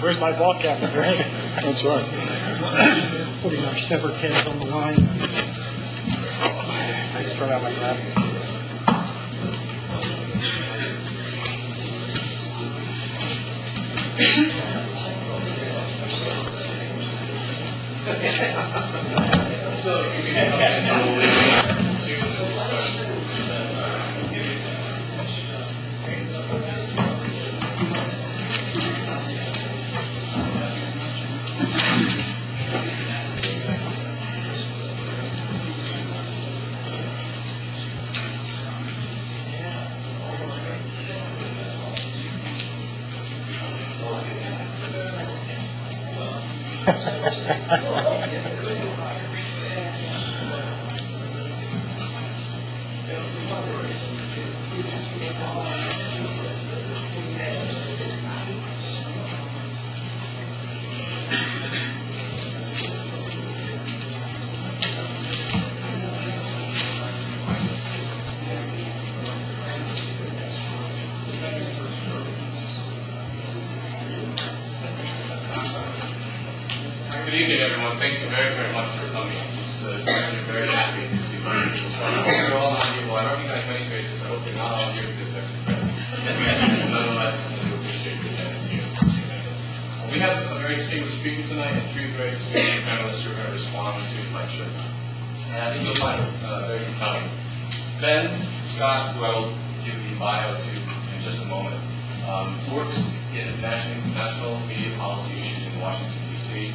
Where's my ball cap, right? That's right. Putting our severed heads on the line. I just throw out my glasses. Good evening, everyone. Thank you very, very much for coming. It's very happy to see so many people. I think you're all not people. I recognize many faces. I hope you're not all here because they're friends. Nonetheless, I do appreciate your attendance here. We have a very distinguished speaker tonight and three very distinguished panelists who are going to respond to his lecture. And I think you'll find it very compelling. Ben Scott, who I will give the bio to in just a moment, works in national media policy issues in Washington, D.C.,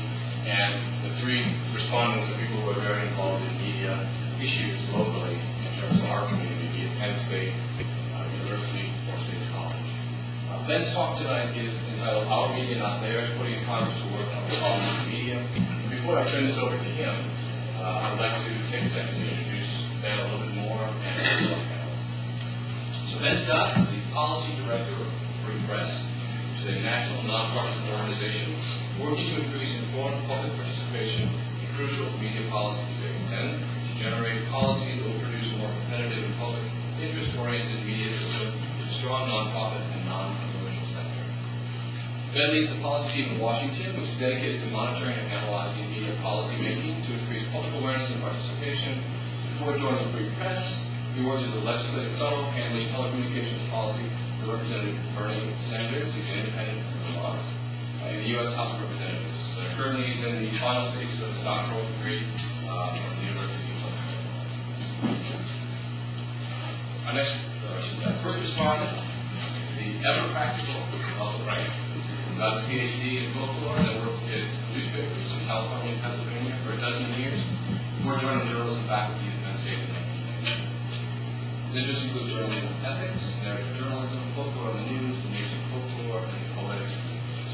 and the three respondents are people who are very involved in media issues locally in terms of our community, be it Penn State, University, or State College. Ben's talk tonight is entitled Our Media Not Theirs, Putting Congress to Work on the Problems of Media. Before I turn this over to him, I would like to take a second to introduce Ben a little bit more and the panelists. So Ben Scott is the Policy Director of Free Press, which is a national nonpartisan organization working to increase informed public participation in crucial media policy debates and to generate policies that will produce a more competitive and public interest-oriented media system with a strong nonprofit and non-commercial sector. Ben leads the policy team in Washington, which is dedicated to monitoring and analyzing media policy making to increase public awareness and participation. Before joining Free Press, he worked as a legislative fellow handling telecommunications policy for Representative Bernie Sanders, who's an independent from Vermont, in the U.S. House of Representatives. Currently, he's in the final stages of his doctoral degree from the University of Pennsylvania. Our next, first respondent is the ever-practical Russell Frank. He got his PhD in folklore and worked in newspapers in California and Pennsylvania for a dozen years before joining the journalism faculty at Penn State in 1990. His interests include journalism ethics, narrative journalism, folklore on the news, the music, folklore, and poetics.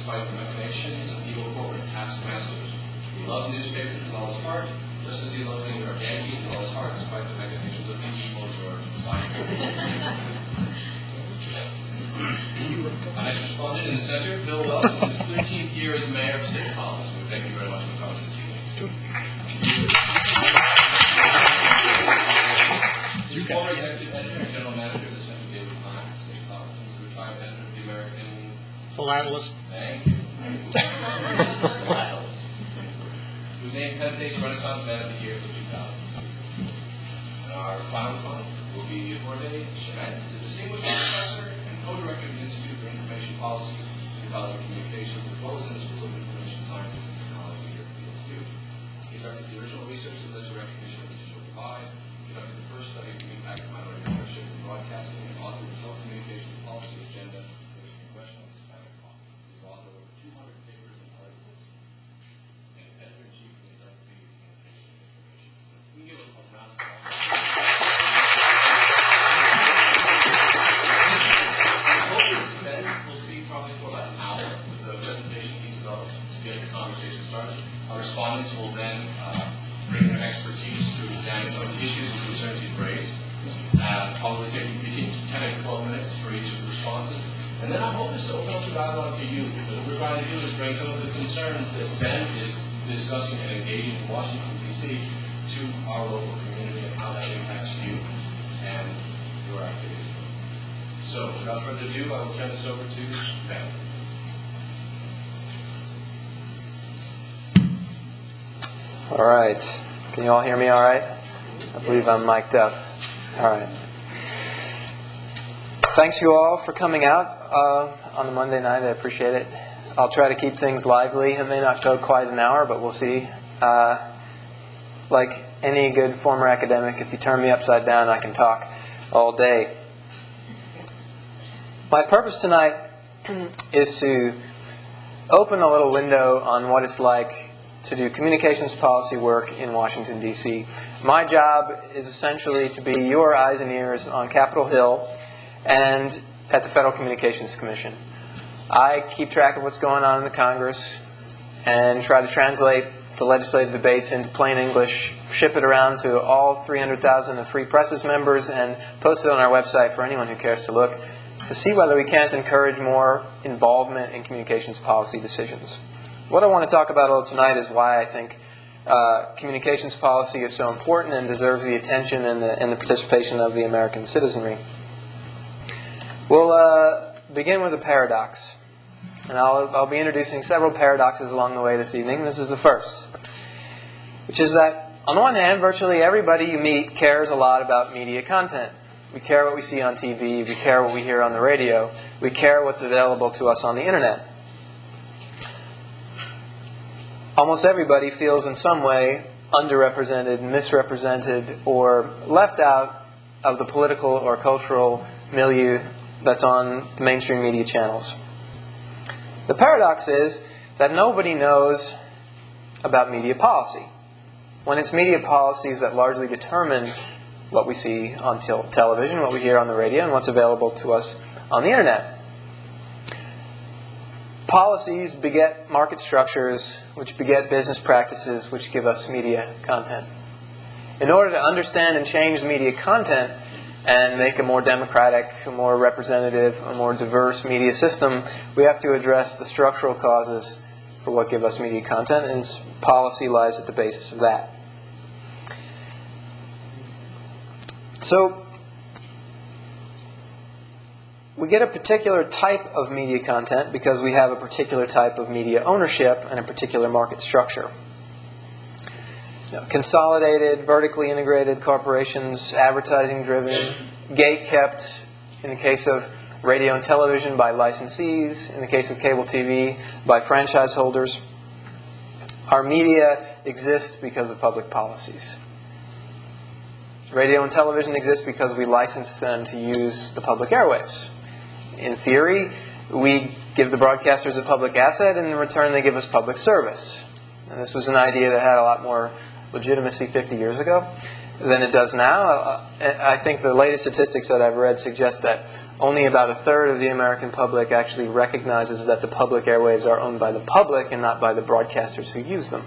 Despite the machinations of evil corporate taskmasters, he loves newspapers with all his heart, just as he loves the New York Yankees with all his heart, despite the machinations of the evil George Washington. Our next respondent in the center, Bill Welch, in his 13th year as mayor of State College. So thank you very much for coming this evening. He's former executive editor and general manager of the Center for Daily Times at State College. He's a retired editor of the American Philatelist. Thank you. Philatelist. He was named Penn State's Renaissance Man of the Year for 2000. And our final respondent will be Jorge Schmidt, a distinguished professor and co-director of the Institute for Information Policy and College of Communications, as well as in the School of Information Sciences and Technology here at PSU. He directed the original research that led to recognition of the digital divide, conducted the first study of the impact of minority ownership in broadcasting, and authored the telecommunications policy agenda for the Congressional Hispanic Caucus. He's authored over 200 papers and articles, and editor-in-chief of the Encyclopedia of Communication and Information. So we can give a round of applause. Ben will speak probably for about an hour with the presentation he developed to get the conversation started. Our respondents will then bring their expertise to examine some of the issues and concerns he's raised. Probably taking between 10 and 12 minutes for each of the responses. And then our hope is to open up the dialogue to you. What we're trying to do is bring some of the concerns that Ben is discussing and engaging in Washington, D.C. to our local community and how that impacts you and your activities. So, without further ado, I will turn this over to Ben. All right. Can you all hear me all right? I believe I'm mic'd up. All right. Thanks you all for coming out on the Monday night. I appreciate it. I'll try to keep things lively. It may not go quite an hour, but we'll see. Like any good former academic, if you turn me upside down, I can talk all day. My purpose tonight is to open a little window on what it's like to do communications policy work in Washington, D.C. My job is essentially to be your eyes and ears on Capitol Hill and at the Federal Communications Commission. I keep track of what's going on in the Congress and try to translate the legislative debates into plain English, ship it around to all 300,000 of Free Press's members, and post it on our website for anyone who cares to look, to see whether we can't encourage more involvement in communications policy decisions. What I want to talk about a little tonight is why I think communications policy is so important and deserves the attention and the participation of the American citizenry. We'll begin with a paradox. And I'll be introducing several paradoxes along the way this evening. This is the first, which is that, on the one hand, virtually everybody you meet cares a lot about media content. We care what we see on TV. We care what we hear on the radio. We care what's available to us on the Internet. Almost everybody feels in some way underrepresented, misrepresented, or left out of the political or cultural milieu that's on the mainstream media channels. The paradox is that nobody knows about media policy, when it's media policies that largely determine what we see on television, what we hear on the radio, and what's available to us on the Internet. Policies beget market structures, which beget business practices, which give us media content. In order to understand and change media content and make a more democratic, a more representative, a more diverse media system, we have to address the structural causes for what give us media content, and policy lies at the basis of that. So, we get a particular type of media content because we have a particular type of media ownership and a particular market structure. Consolidated, vertically integrated corporations, advertising-driven, gate-kept, in the case of radio and television, by licensees, in the case of cable TV, by franchise holders. Our media exist because of public policies. Radio and television exist because we license them to use the public airwaves. In theory, we give the broadcasters a public asset, and in return they give us public service. And this was an idea that had a lot more legitimacy 50 years ago than it does now. I think the latest statistics that I've read suggest that only about a third of the American public actually recognizes that the public airwaves are owned by the public and not by the broadcasters who use them.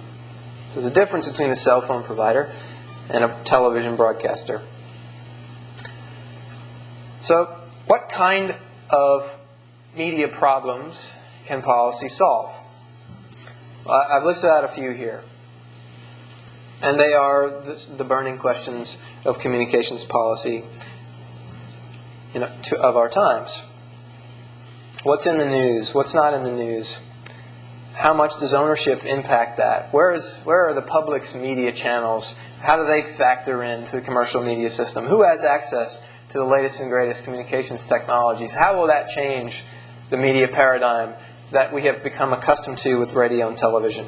So there's a difference between a cell phone provider and a television broadcaster. So what kind of media problems can policy solve? Well, I've listed out a few here. And they are the burning questions of communications policy of our times. What's in the news? What's not in the news? How much does ownership impact that? Where are the public's media channels? How do they factor into the commercial media system? Who has access to the latest and greatest communications technologies? How will that change the media paradigm that we have become accustomed to with radio and television?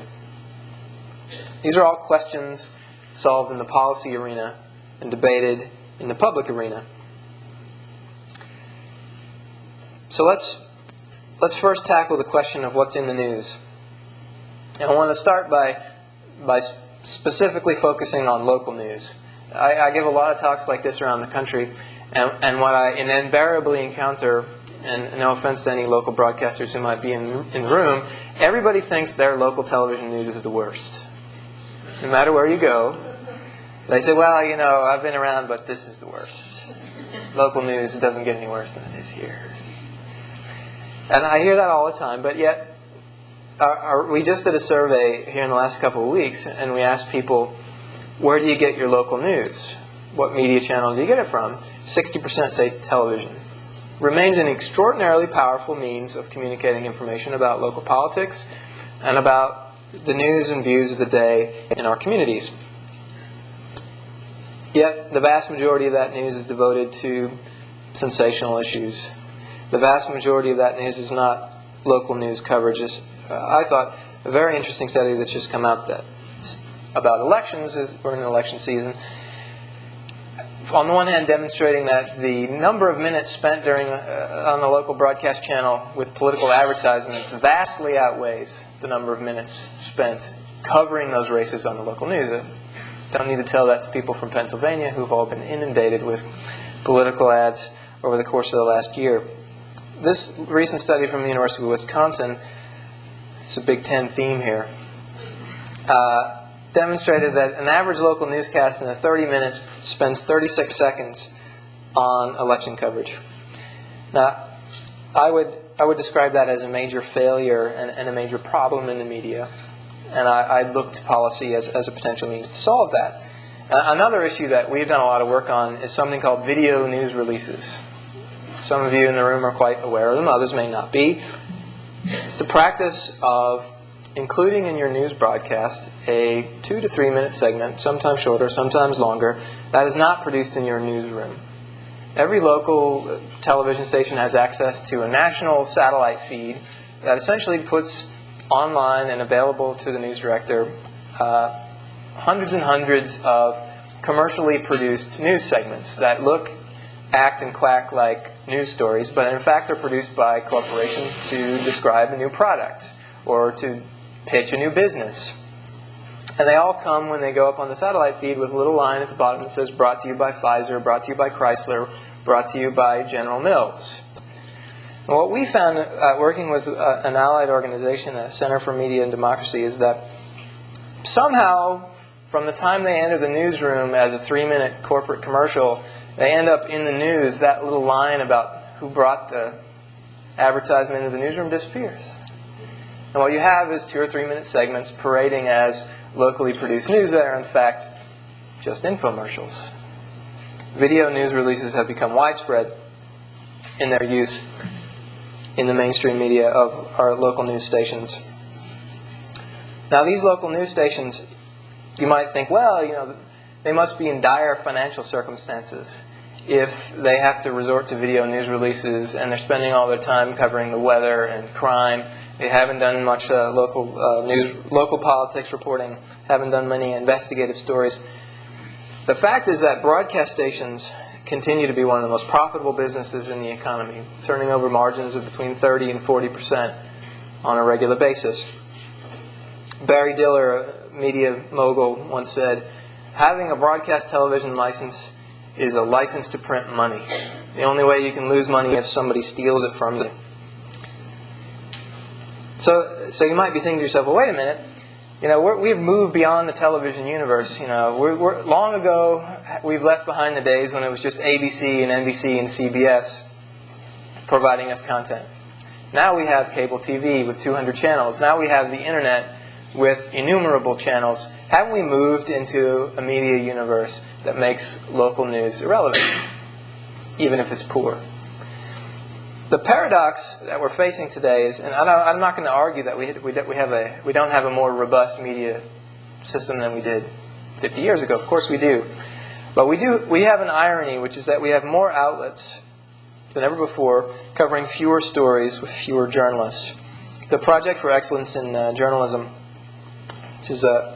These are all questions solved in the policy arena and debated in the public arena. So let's first tackle the question of what's in the news. And I want to start by specifically focusing on local news. I give a lot of talks like this around the country, and what I invariably encounter, and no offense to any local broadcasters who might be in the room, everybody thinks their local television news is the worst. No matter where you go, they say, well, I've been around, but this is the worst. Local news doesn't get any worse than it is here. And I hear that all the time, but yet we just did a survey here in the last couple of weeks, and we asked people, where do you get your local news? What media channel do you get it from? 60% say television. Remains an extraordinarily powerful means of communicating information about local politics and about the news and views of the day in our communities. Yet, the vast majority of that news is devoted to sensational issues. The vast majority of that news is not local news coverage. I thought a very interesting study that's just come out about elections, we're in an election season, on the one hand demonstrating that the number of minutes spent on the local broadcast channel with political advertisements vastly outweighs the number of minutes spent covering those races on the local news. I don't need to tell that to people from Pennsylvania who've all been inundated with political ads over the course of the last year. This recent study from the University of Wisconsin, it's a Big Ten theme here, demonstrated that an average local newscast in 30 minutes spends 36 seconds on election coverage. Now, I would describe that as a major failure and a major problem in the media, and I look to policy as a potential means to solve that. Another issue that we've done a lot of work on is something called video news releases. Some of you in the room are quite aware of them, others may not be. It's the practice of including in your news broadcast a 2 to 3 minute segment, sometimes shorter, sometimes longer, that is not produced in your newsroom. Every local television station has access to a national satellite feed that essentially puts online and available to the news director hundreds and hundreds of commercially produced news segments that look, act, and quack like news stories, but in fact are produced by corporations to describe a new product or to pitch a new business. And they all come, when they go up on the satellite feed, with a little line at the bottom that says, brought to you by Pfizer, brought to you by Chrysler, brought to you by General Mills. And what we found working with an allied organization, a Center for Media and Democracy, is that somehow, from the time they enter the newsroom as a 3-minute corporate commercial, they end up in the news, that little line about who brought the advertisement into the newsroom disappears. And what you have is 2 or 3 minute segments parading as locally produced news that are in fact just infomercials. Video news releases have become widespread in their use in the mainstream media of our local news stations. Now, these local news stations, you might think, well, they must be in dire financial circumstances if they have to resort to video news releases and they're spending all their time covering the weather and crime. They haven't done much local politics reporting, haven't done many investigative stories. The fact is that broadcast stations continue to be one of the most profitable businesses in the economy, turning over margins of between 30 and 40% on a regular basis. Barry Diller, a media mogul, once said, having a broadcast television license is a license to print money. The only way you can lose money is if somebody steals it from you. So you might be thinking to yourself, well, wait a minute. We've moved beyond the television universe. We're long ago, we've left behind the days when it was just ABC and NBC and CBS providing us content. Now we have cable TV with 200 channels. Now we have the internet with innumerable channels. Haven't we moved into a media universe that makes local news irrelevant, even if it's poor? The paradox that we're facing today is, and I'm not going to argue that we don't have a more robust media system than we did 50 years ago. Of course we do. But we have an irony, which is that we have more outlets than ever before, covering fewer stories with fewer journalists. The Project for Excellence in Journalism, which is a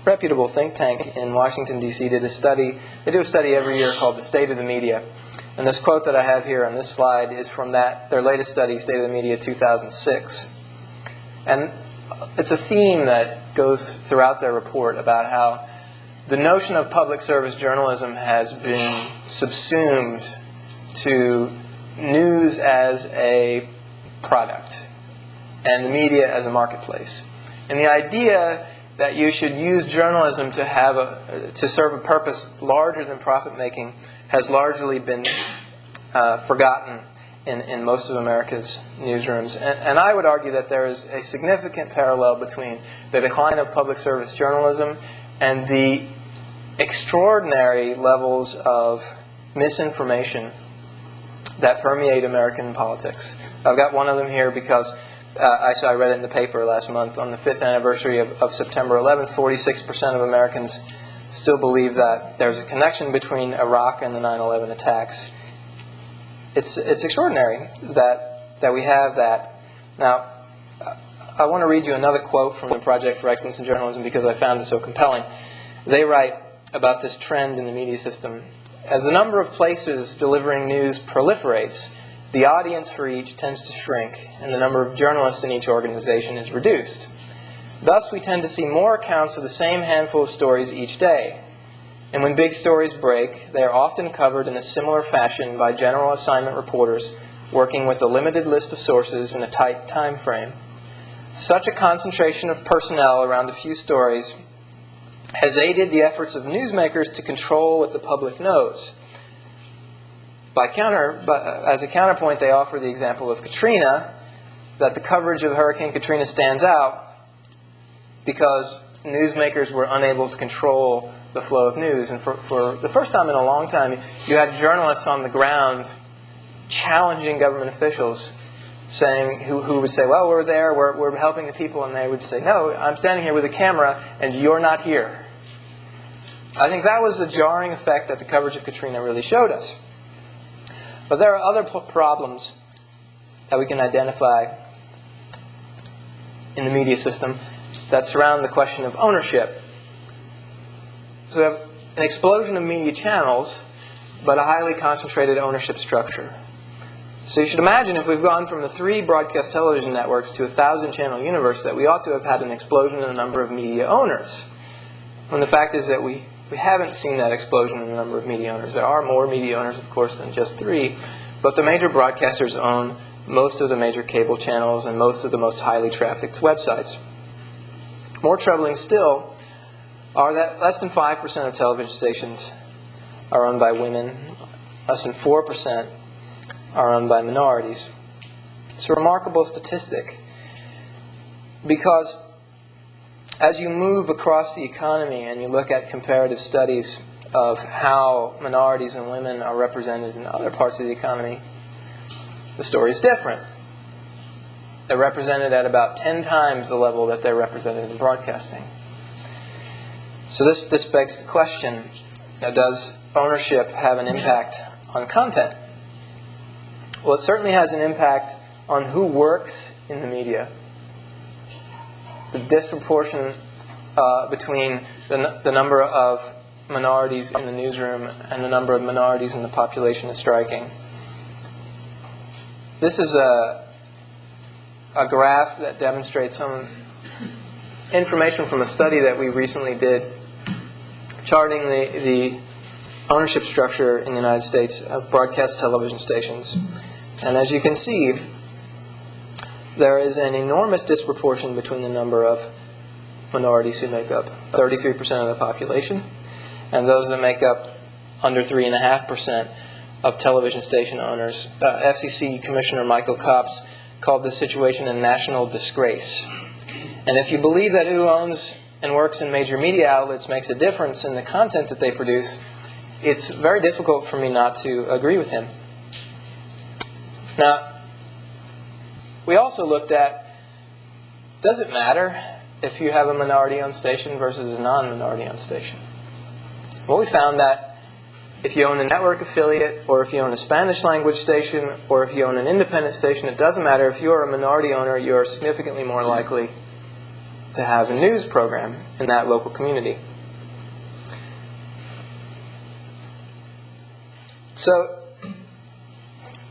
reputable think tank in Washington, D.C., did a study. They do a study every year called The State of the Media. And this quote that I have here on this slide is from their latest study, State of the Media 2006. And it's a theme that goes throughout their report about how the notion of public service journalism has been subsumed to news as a product and the media as a marketplace. And the idea that you should use journalism to serve a purpose larger than profit-making has largely been forgotten in most of America's newsrooms. And I would argue that there is a significant parallel between the decline of public service journalism and the extraordinary levels of misinformation that permeate American politics. I've got one of them here because I read it in the paper last month. On the 5th anniversary of September 11th, 46% of Americans still believe that there's a connection between Iraq and the 9/11 attacks. It's extraordinary that we have that. Now, I want to read you another quote from the Project for Excellence in Journalism because I found it so compelling. They write about this trend in the media system. As the number of places delivering news proliferates, the audience for each tends to shrink, and the number of journalists in each organization is reduced. Thus, we tend to see more accounts of the same handful of stories each day. And when big stories break, they are often covered in a similar fashion by general assignment reporters working with a limited list of sources in a tight time frame. Such a concentration of personnel around a few stories has aided the efforts of newsmakers to control what the public knows. As a counterpoint, they offer the example of Katrina, that the coverage of Hurricane Katrina stands out because newsmakers were unable to control the flow of news. And for the first time in a long time, you had journalists on the ground challenging government officials, saying who would say, well, we're there, we're helping the people, and they would say, no, I'm standing here with a camera, and you're not here. I think that was the jarring effect that the coverage of Katrina really showed us. But there are other problems that we can identify in the media system that surround the question of ownership. So we have an explosion of media channels, but a highly concentrated ownership structure. So you should imagine if we've gone from the 3 broadcast television networks to a 1,000-channel universe, that we ought to have had an explosion in the number of media owners. When the fact is that we haven't seen that explosion in the number of media owners. There are more media owners, of course, than just 3, but the major broadcasters own most of the major cable channels and most of the most highly trafficked websites. More troubling still are that less than 5% of television stations are owned by women, less than 4% are owned by minorities. It's a remarkable statistic because as you move across the economy and you look at comparative studies of how minorities and women are represented in other parts of the economy, the story is different. They're represented at about 10 times the level that they're represented in broadcasting. So this begs the question, does ownership have an impact on content? Well, it certainly has an impact on who works in the media. The disproportion between the number of minorities in the newsroom and the number of minorities in the population is striking. This is a graph that demonstrates some information from a study that we recently did charting the ownership structure in the United States of broadcast television stations. And as you can see, there is an enormous disproportion between the number of minorities who make up 33% of the population and those that make up under 3.5% of television station owners. FCC Commissioner Michael Copps called this situation a national disgrace. And if you believe that who owns and works in major media outlets makes a difference in the content that they produce, it's very difficult for me not to agree with him. Now, we also looked at, does it matter if you have a minority-owned station versus a non-minority-owned station? Well, we found that if you own a network affiliate, or if you own a Spanish-language station, or if you own an independent station, it doesn't matter. If you're a minority owner, you're significantly more likely to have a news program in that local community. So,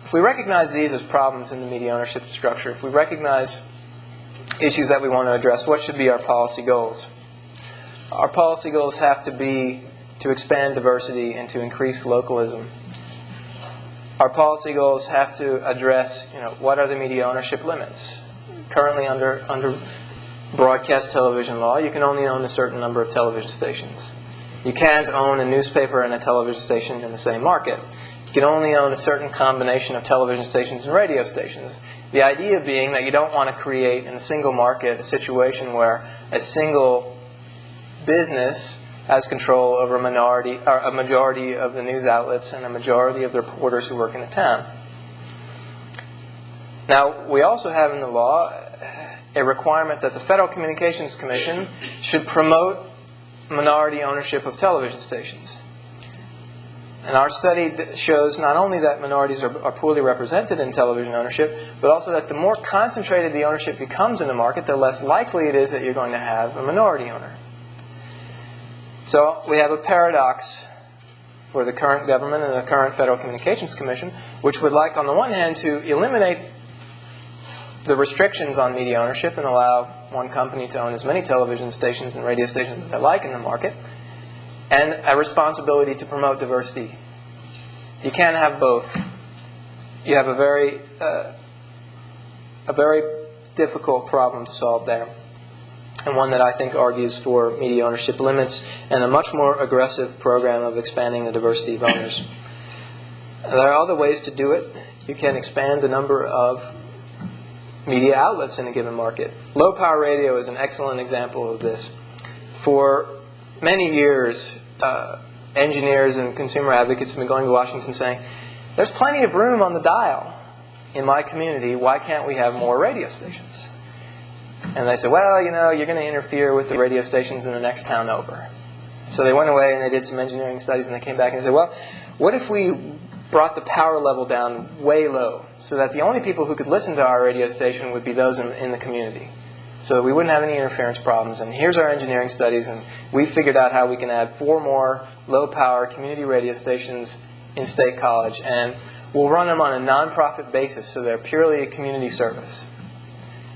if we recognize these as problems in the media ownership structure, if we recognize issues that we want to address, what should be our policy goals? Our policy goals have to be to expand diversity and to increase localism. Our policy goals have to address, what are the media ownership limits? Currently under broadcast television law, you can only own a certain number of television stations. You can't own a newspaper and a television station in the same market. You can only own a certain combination of television stations and radio stations. The idea being that you don't want to create in a single market a situation where a single business has control over a majority of the news outlets and a majority of the reporters who work in the town. Now, we also have in the law a requirement that the Federal Communications Commission should promote minority ownership of television stations. And our study shows not only that minorities are poorly represented in television ownership, but also that the more concentrated the ownership becomes in the market, the less likely it is that you're going to have a minority owner. So we have a paradox for the current government and the current Federal Communications Commission, which would like, on the one hand, to eliminate the restrictions on media ownership and allow one company to own as many television stations and radio stations as they like in the market, and a responsibility to promote diversity. You can't have both. You have a very difficult problem to solve there, and one that I think argues for media ownership limits and a much more aggressive program of expanding the diversity of owners. There are other ways to do it. You can expand the number of media outlets in a given market. Low power radio is an excellent example of this. For many years, engineers and consumer advocates have been going to Washington saying, there's plenty of room on the dial in my community, why can't we have more radio stations? And they said, well, you know, you're going to interfere with the radio stations in the next town over. So they went away and they did some engineering studies and they came back and said, well, what if we brought the power level down way low so that the only people who could listen to our radio station would be those in the community, so that we wouldn't have any interference problems. And here's our engineering studies, and we figured out how we can add 4 more low-power community radio stations in State College, and we'll run them on a non-profit basis, so they're purely a community service.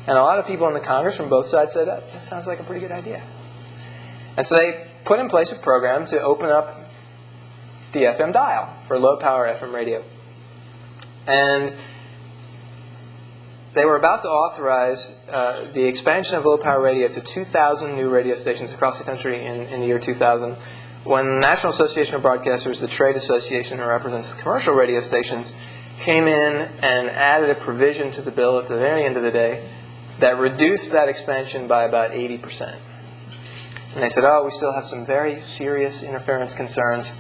And a lot of people in the Congress from both sides said, that sounds like a pretty good idea. And so they put in place a program to open up the FM dial for low-power FM radio. And they were about to authorize the expansion of low-power radio to 2,000 new radio stations across the country in the year 2000, when the National Association of Broadcasters, the trade association that represents the commercial radio stations, came in and added a provision to the bill at the very end of the day that reduced that expansion by about 80%. And they said, oh, we still have some very serious interference concerns.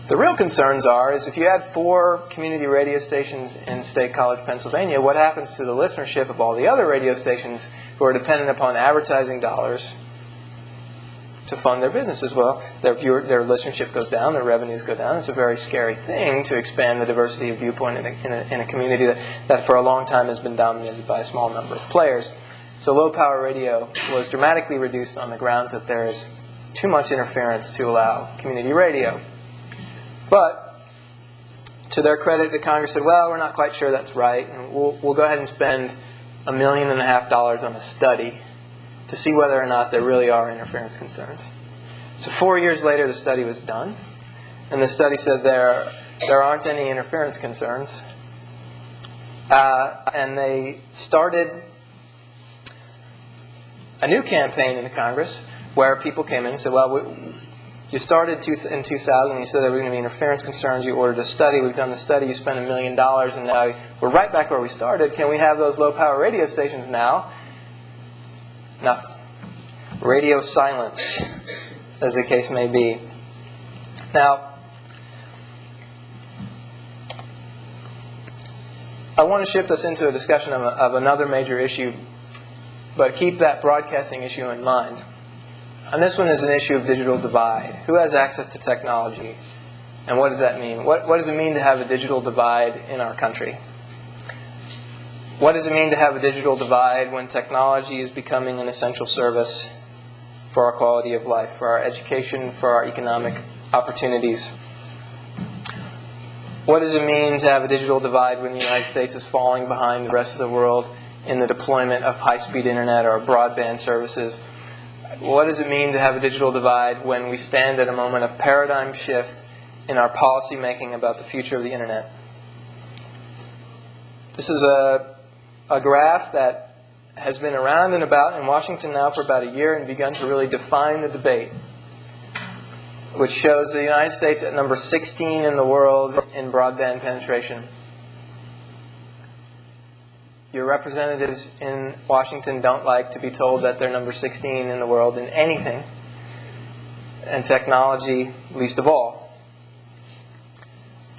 The real concerns is if you add 4 community radio stations in State College, Pennsylvania, what happens to the listenership of all the other radio stations who are dependent upon advertising dollars to fund their businesses? Well, their listenership goes down, their revenues go down. It's a very scary thing to expand the diversity of viewpoint in a community that for a long time has been dominated by a small number of players. So low-power radio was dramatically reduced on the grounds that there is too much interference to allow community radio. But to their credit, the Congress said, well, we're not quite sure that's right, and we'll go ahead and spend $1.5 million on a study to see whether or not there really are interference concerns. So 4 years later, the study was done, and the study said there aren't any interference concerns. And they started a new campaign in the Congress where people came in and said, well, you started in 2000 and you said there were going to be interference concerns. You ordered a study. We've done the study. You spent $1 million, and now we're right back where we started. Can we have those low-power radio stations now? Nothing. Radio silence, as the case may be. Now, I want to shift us into a discussion of another major issue, but keep that broadcasting issue in mind. And this one is an issue of digital divide. Who has access to technology? And what does that mean? What does it mean to have a digital divide in our country? What does it mean to have a digital divide when technology is becoming an essential service for our quality of life, for our education, for our economic opportunities? What does it mean to have a digital divide when the United States is falling behind the rest of the world in the deployment of high-speed internet or broadband services? What does it mean to have a digital divide when we stand at a moment of paradigm shift in our policy making about the future of the internet? This is a graph that has been around and about in Washington now for about a year and begun to really define the debate. which shows the United States at number 16 in the world in broadband penetration. Your representatives in Washington don't like to be told that they're number 16 in the world in anything, and technology least of all.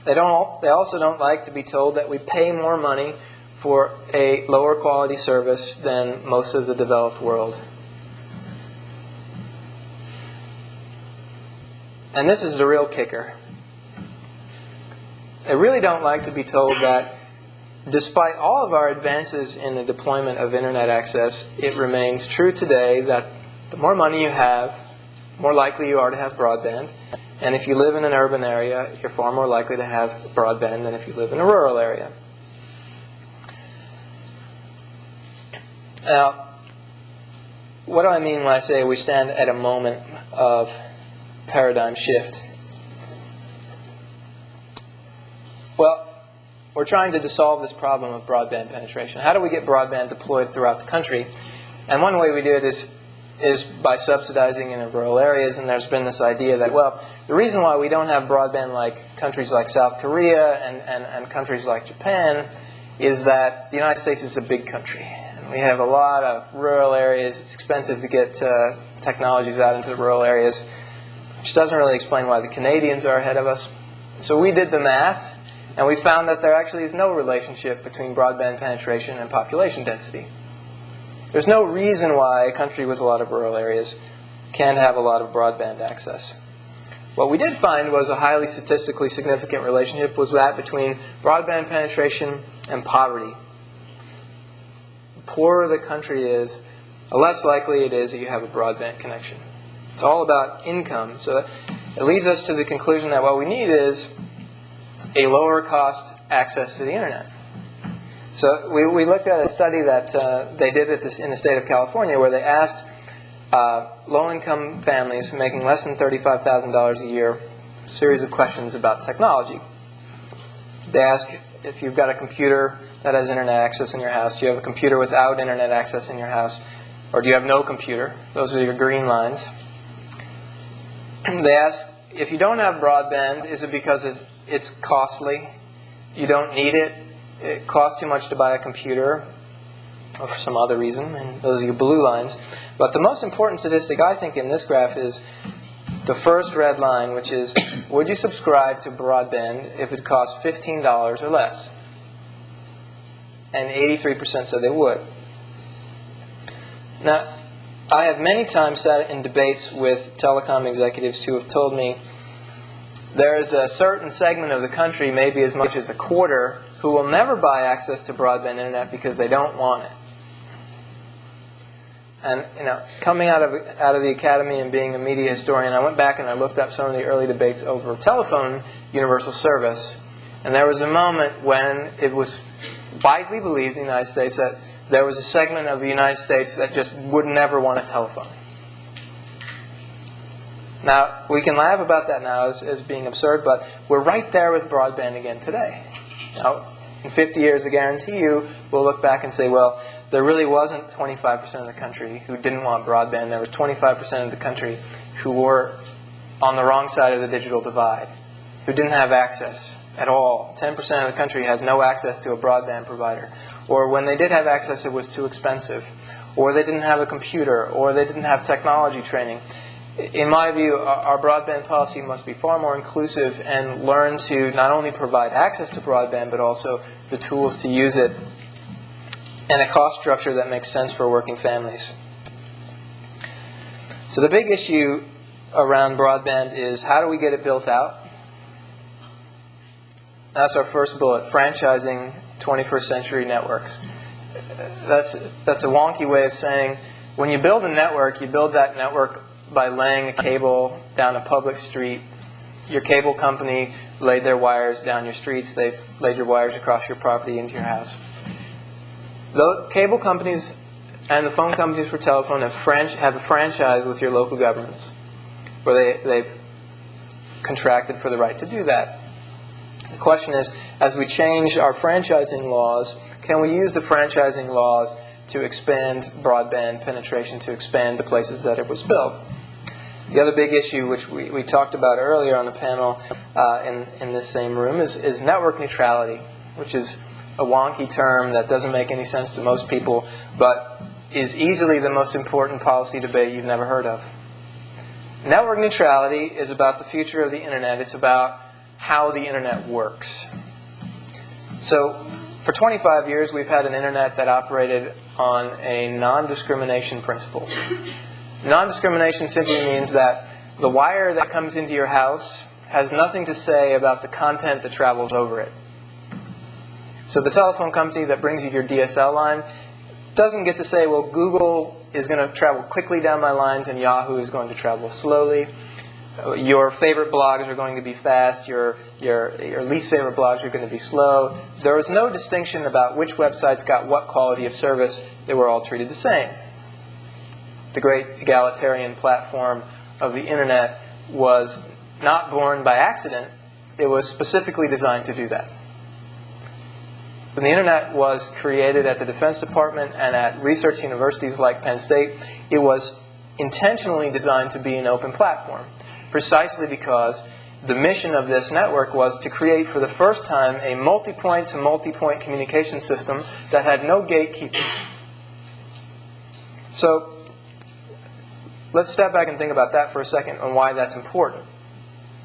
They also don't like to be told that we pay more money for a lower quality service than most of the developed world. And this is the real kicker. They really don't like to be told that despite all of our advances in the deployment of internet access, it remains true today that the more money you have, more likely you are to have broadband. And if you live in an urban area, you're far more likely to have broadband than if you live in a rural area. Now, what do I mean when I say we stand at a moment of paradigm shift? Well, we're trying to solve this problem of broadband penetration. How do we get broadband deployed throughout the country? And one way we do it is by subsidizing in rural areas. And there's been this idea that, well, the reason why we don't have broadband like countries like South Korea and countries like Japan is that the United States is a big country. And we have a lot of rural areas. It's expensive to get technologies out into the rural areas, which doesn't really explain why the Canadians are ahead of us. So we did the math. And we found that there actually is no relationship between broadband penetration and population density. There's no reason why a country with a lot of rural areas can't have a lot of broadband access. What we did find was a highly statistically significant relationship was that between broadband penetration and poverty. The poorer the country is, the less likely it is that you have a broadband connection. It's all about income. So it leads us to the conclusion that what we need is a lower cost access to the internet. So we looked at a study that they did in the state of California where they asked low-income families making less than $35,000 a year a series of questions about technology. They asked if you've got a computer that has internet access in your house, do you have a computer without internet access in your house, or do you have no computer? Those are your green lines. They asked, if you don't have broadband, is it because it's costly, you don't need it, it costs too much to buy a computer, or for some other reason, and those are your blue lines. But the most important statistic, I think, in this graph is the first red line, which is, would you subscribe to broadband if it cost $15 or less? And 83% said they would. Now, I have many times sat in debates with telecom executives who have told me there is a certain segment of the country, maybe as much as a quarter, who will never buy access to broadband internet because they don't want it. And coming out of the academy and being a media historian, I went back and I looked up some of the early debates over telephone universal service. And there was a moment when it was widely believed in the United States that there was a segment of the United States that just would never want a telephone. Now, we can laugh about that now as being absurd, but we're right there with broadband again today. Now, in 50 years, I guarantee you, we'll look back and say, well, there really wasn't 25% of the country who didn't want broadband. There was 25% of the country who were on the wrong side of the digital divide, who didn't have access at all. 10% of the country has no access to a broadband provider. Or when they did have access, it was too expensive. Or they didn't have a computer. Or they didn't have technology training. In my view, our broadband policy must be far more inclusive and learn to not only provide access to broadband, but also the tools to use it and a cost structure that makes sense for working families. So the big issue around broadband is how do we get it built out? That's our first bullet, franchising 21st century networks. That's a wonky way of saying when you build a network, you build that network by laying a cable down a public street. Your cable company laid their wires down your streets. They've laid your wires across your property into your house. The cable companies and the phone companies for telephone have a franchise with your local governments where they've contracted for the right to do that. The question is, as we change our franchising laws, can we use the franchising laws to expand broadband penetration, to expand the places that it was built? The other big issue, which we talked about earlier on the panel in this same room, is network neutrality, which is a wonky term that doesn't make any sense to most people, but is easily the most important policy debate you've never heard of. Network neutrality is about the future of the Internet. It's about how the Internet works. So for 25 years, we've had an Internet that operated on a non-discrimination principle. Non-discrimination simply means that the wire that comes into your house has nothing to say about the content that travels over it. So the telephone company that brings you your DSL line doesn't get to say, well, Google is going to travel quickly down my lines and Yahoo is going to travel slowly. Your favorite blogs are going to be fast. Your least favorite blogs are going to be slow. There was no distinction about which websites got what quality of service. They were all treated the same. The great egalitarian platform of the Internet was not born by accident. It was specifically designed to do that. When the Internet was created at the Defense Department and at research universities like Penn State, it was intentionally designed to be an open platform, precisely because the mission of this network was to create for the first time a multi-point to multi-point communication system that had no gatekeeper. So let's step back and think about that for a second and why that's important.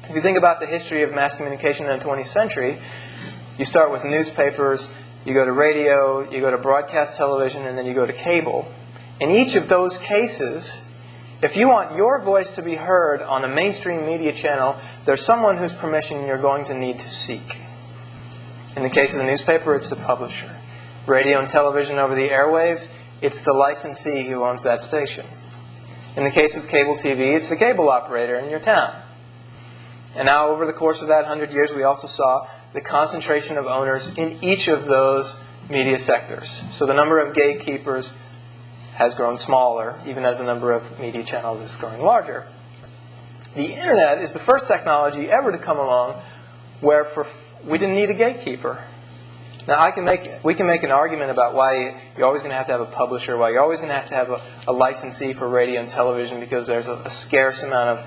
If you think about the history of mass communication in the 20th century, you start with newspapers, you go to radio, you go to broadcast television, and then you go to cable. In each of those cases, if you want your voice to be heard on a mainstream media channel, there's someone whose permission you're going to need to seek. In the case of the newspaper, it's the publisher. Radio and television over the airwaves, it's the licensee who owns that station. In the case of cable TV, it's the cable operator in your town. And now, over the course of that 100 years, we also saw the concentration of owners in each of those media sectors. So the number of gatekeepers has grown smaller, even as the number of media channels is growing larger. The Internet is the first technology ever to come along where we didn't need a gatekeeper. Now, we can make an argument about why you're always going to have a publisher, why you're always going to have a licensee for radio and television because there's a scarce amount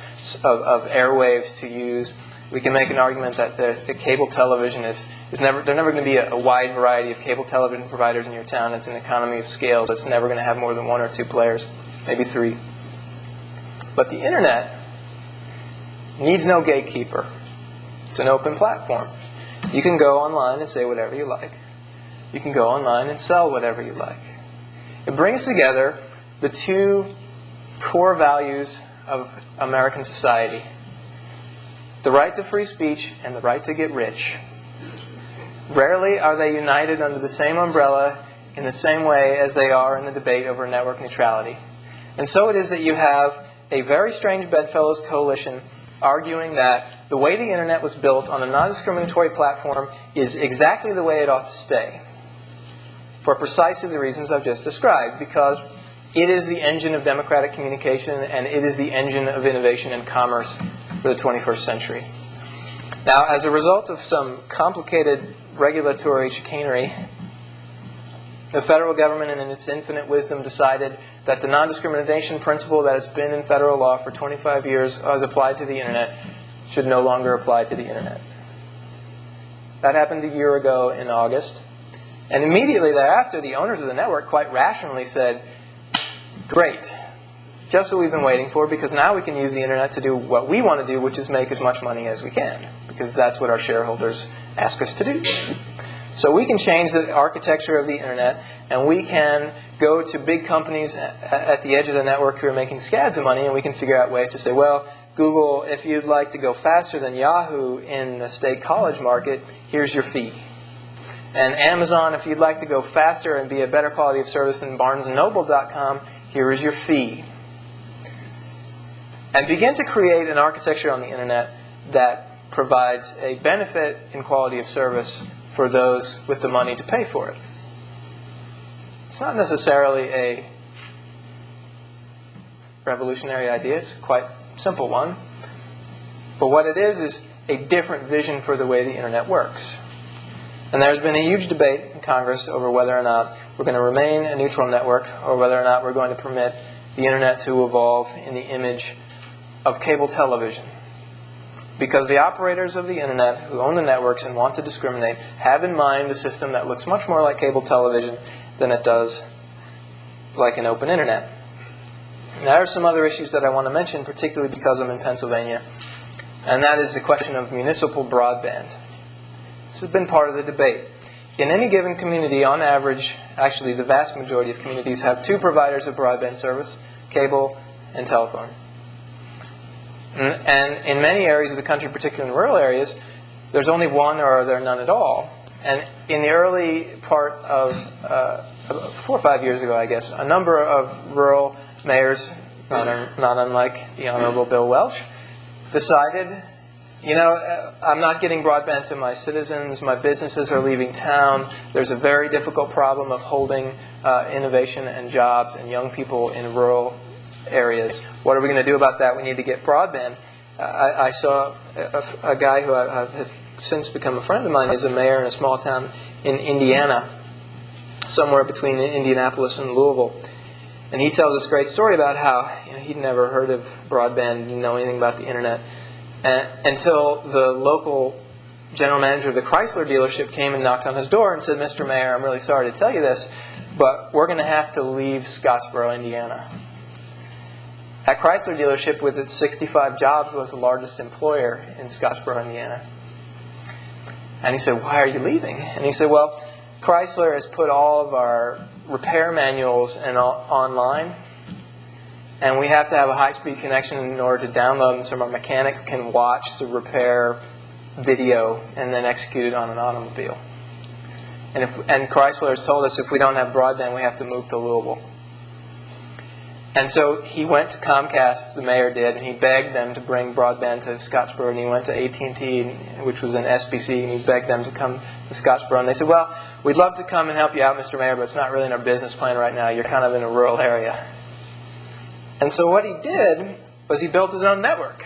of airwaves to use. We can make an argument that the cable television they're never going to be a wide variety of cable television providers in your town. It's an economy of scale. It's never going to have more than one or two players, maybe three. But the Internet needs no gatekeeper. It's an open platform. You can go online and say whatever you like. You can go online and sell whatever you like. It brings together the two core values of American society: the right to free speech and the right to get rich. Rarely are they united under the same umbrella in the same way as they are in the debate over network neutrality. And so it is that you have a very strange bedfellows coalition arguing that the way the Internet was built on a non-discriminatory platform is exactly the way it ought to stay, for precisely the reasons I've just described, because it is the engine of democratic communication and it is the engine of innovation and commerce for the 21st century. Now, as a result of some complicated regulatory chicanery, the federal government, in its infinite wisdom, decided that the non-discrimination principle that has been in federal law for 25 years as applied to the Internet should no longer apply to the Internet. That happened a year ago in August. And immediately thereafter, the owners of the network quite rationally said, great, just what we've been waiting for, because now we can use the Internet to do what we want to do, which is make as much money as we can, because that's what our shareholders ask us to do. So we can change the architecture of the Internet, and we can go to big companies at the edge of the network who are making scads of money, and we can figure out ways to say, well, Google, if you'd like to go faster than Yahoo in the state college market, here's your fee. And Amazon, if you'd like to go faster and be a better quality of service than BarnesandNoble.com, here is your fee. And begin to create an architecture on the Internet that provides a benefit in quality of service for those with the money to pay for it. It's not necessarily a revolutionary idea. It's a quite simple one. But what it is a different vision for the way the Internet works. And there's been a huge debate in Congress over whether or not we're going to remain a neutral network or whether or not we're going to permit the Internet to evolve in the image of cable television. Because the operators of the internet who own the networks and want to discriminate have in mind a system that looks much more like cable television than it does like an open internet. Now, there are some other issues that I want to mention, particularly because I'm in Pennsylvania, and that is the question of municipal broadband. This has been part of the debate. In any given community, on average, actually the vast majority of communities have two providers of broadband service, cable and telephone. And in many areas of the country, particularly in rural areas, there's only one or are there none at all. And in the early part of 4 or 5 years ago, I guess, a number of rural mayors, not unlike the Honorable Bill Welch, decided, I'm not getting broadband to my citizens, my businesses are leaving town, there's a very difficult problem of holding innovation and jobs and young people in rural areas. What are we going to do about that? We need to get broadband. I saw a guy who has since become a friend of mine. He's a mayor in a small town in Indiana, somewhere between Indianapolis and Louisville. And he tells this great story about how he'd never heard of broadband, didn't know anything about the internet, until the local general manager of the Chrysler dealership came and knocked on his door and said, "Mr. Mayor, I'm really sorry to tell you this, but we're going to have to leave Scottsboro, Indiana." That Chrysler dealership, with its 65 jobs, was the largest employer in Scottsboro, Indiana. And he said, "Why are you leaving?" And he said, "Well, Chrysler has put all of our repair manuals online, and we have to have a high-speed connection in order to download them so our mechanics can watch the repair video and then execute it on an automobile. And Chrysler has told us if we don't have broadband, we have to move to Louisville." And so he went to Comcast, the mayor did, and he begged them to bring broadband to Scottsboro. And he went to AT&T, which was an SBC, and he begged them to come to Scottsboro. And they said, "Well, we'd love to come and help you out, Mr. Mayor, but it's not really in our business plan right now. You're kind of in a rural area." And so what he did was he built his own network.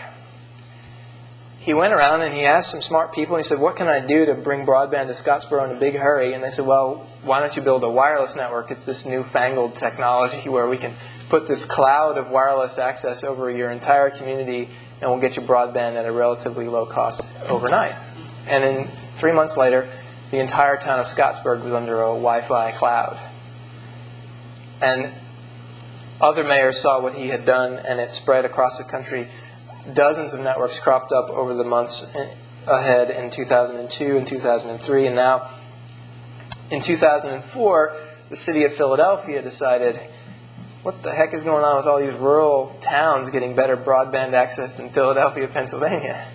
He went around and he asked some smart people, and he said, "What can I do to bring broadband to Scottsboro in a big hurry?" And they said, "Well, why don't you build a wireless network? It's this newfangled technology where we can put this cloud of wireless access over your entire community, and we'll get you broadband at a relatively low cost overnight." And in 3 months later, the entire town of Scottsburg was under a Wi-Fi cloud. And other mayors saw what he had done, and it spread across the country. Dozens of networks cropped up over the months ahead in 2002 and 2003. And now, in 2004, the city of Philadelphia decided, what the heck is going on with all these rural towns getting better broadband access than Philadelphia, Pennsylvania?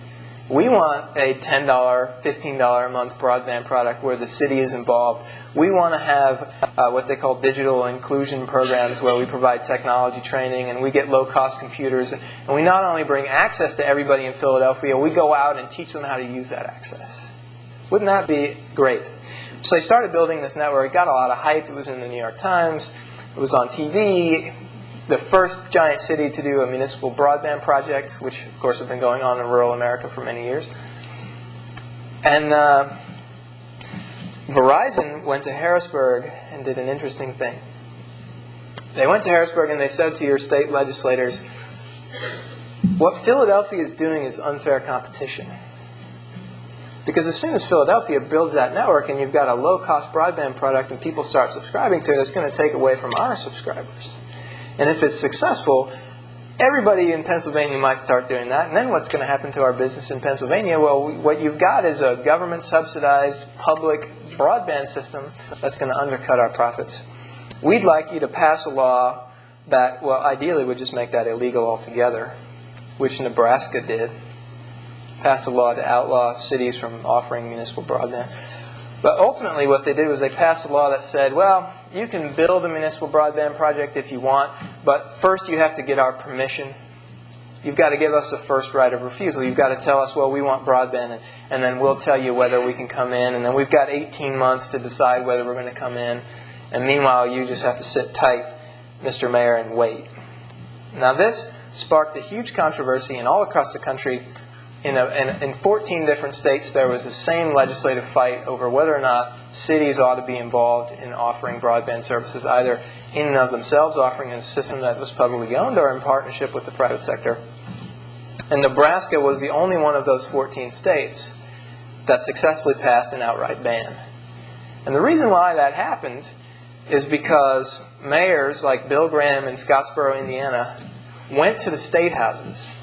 We want a $10, $15 a month broadband product where the city is involved. We want to have what they call digital inclusion programs where we provide technology training and we get low-cost computers. And we not only bring access to everybody in Philadelphia, we go out and teach them how to use that access. Wouldn't that be great? So they started building this network. It got a lot of hype. It was in the New York Times. It was on TV. The first giant city to do a municipal broadband project, which, of course, have been going on in rural America for many years. And Verizon went to Harrisburg and did an interesting thing. They went to Harrisburg and they said to your state legislators, what Philadelphia is doing is unfair competition. Because as soon as Philadelphia builds that network and you've got a low-cost broadband product and people start subscribing to it, it's going to take away from our subscribers. And if it's successful, everybody in Pennsylvania might start doing that. And then what's going to happen to our business in Pennsylvania? Well, what you've got is a government-subsidized public broadband system that's going to undercut our profits. We'd like you to pass a law that, well, ideally would just make that illegal altogether, which Nebraska did. Passed a law to outlaw cities from offering municipal broadband. But ultimately what they did was they passed a law that said, well, you can build a municipal broadband project if you want, but first you have to get our permission. You've got to give us a first right of refusal. You've got to tell us, well, we want broadband, and then we'll tell you whether we can come in, and then we've got 18 months to decide whether we're going to come in. And meanwhile, you just have to sit tight, Mr. Mayor, and wait. Now this sparked a huge controversy and all across the country. In 14 different states, there was the same legislative fight over whether or not cities ought to be involved in offering broadband services, either in and of themselves offering a system that was publicly owned or in partnership with the private sector. And Nebraska was the only one of those 14 states that successfully passed an outright ban. And the reason why that happened is because mayors like Bill Graham in Scottsboro, Indiana, went to the state houses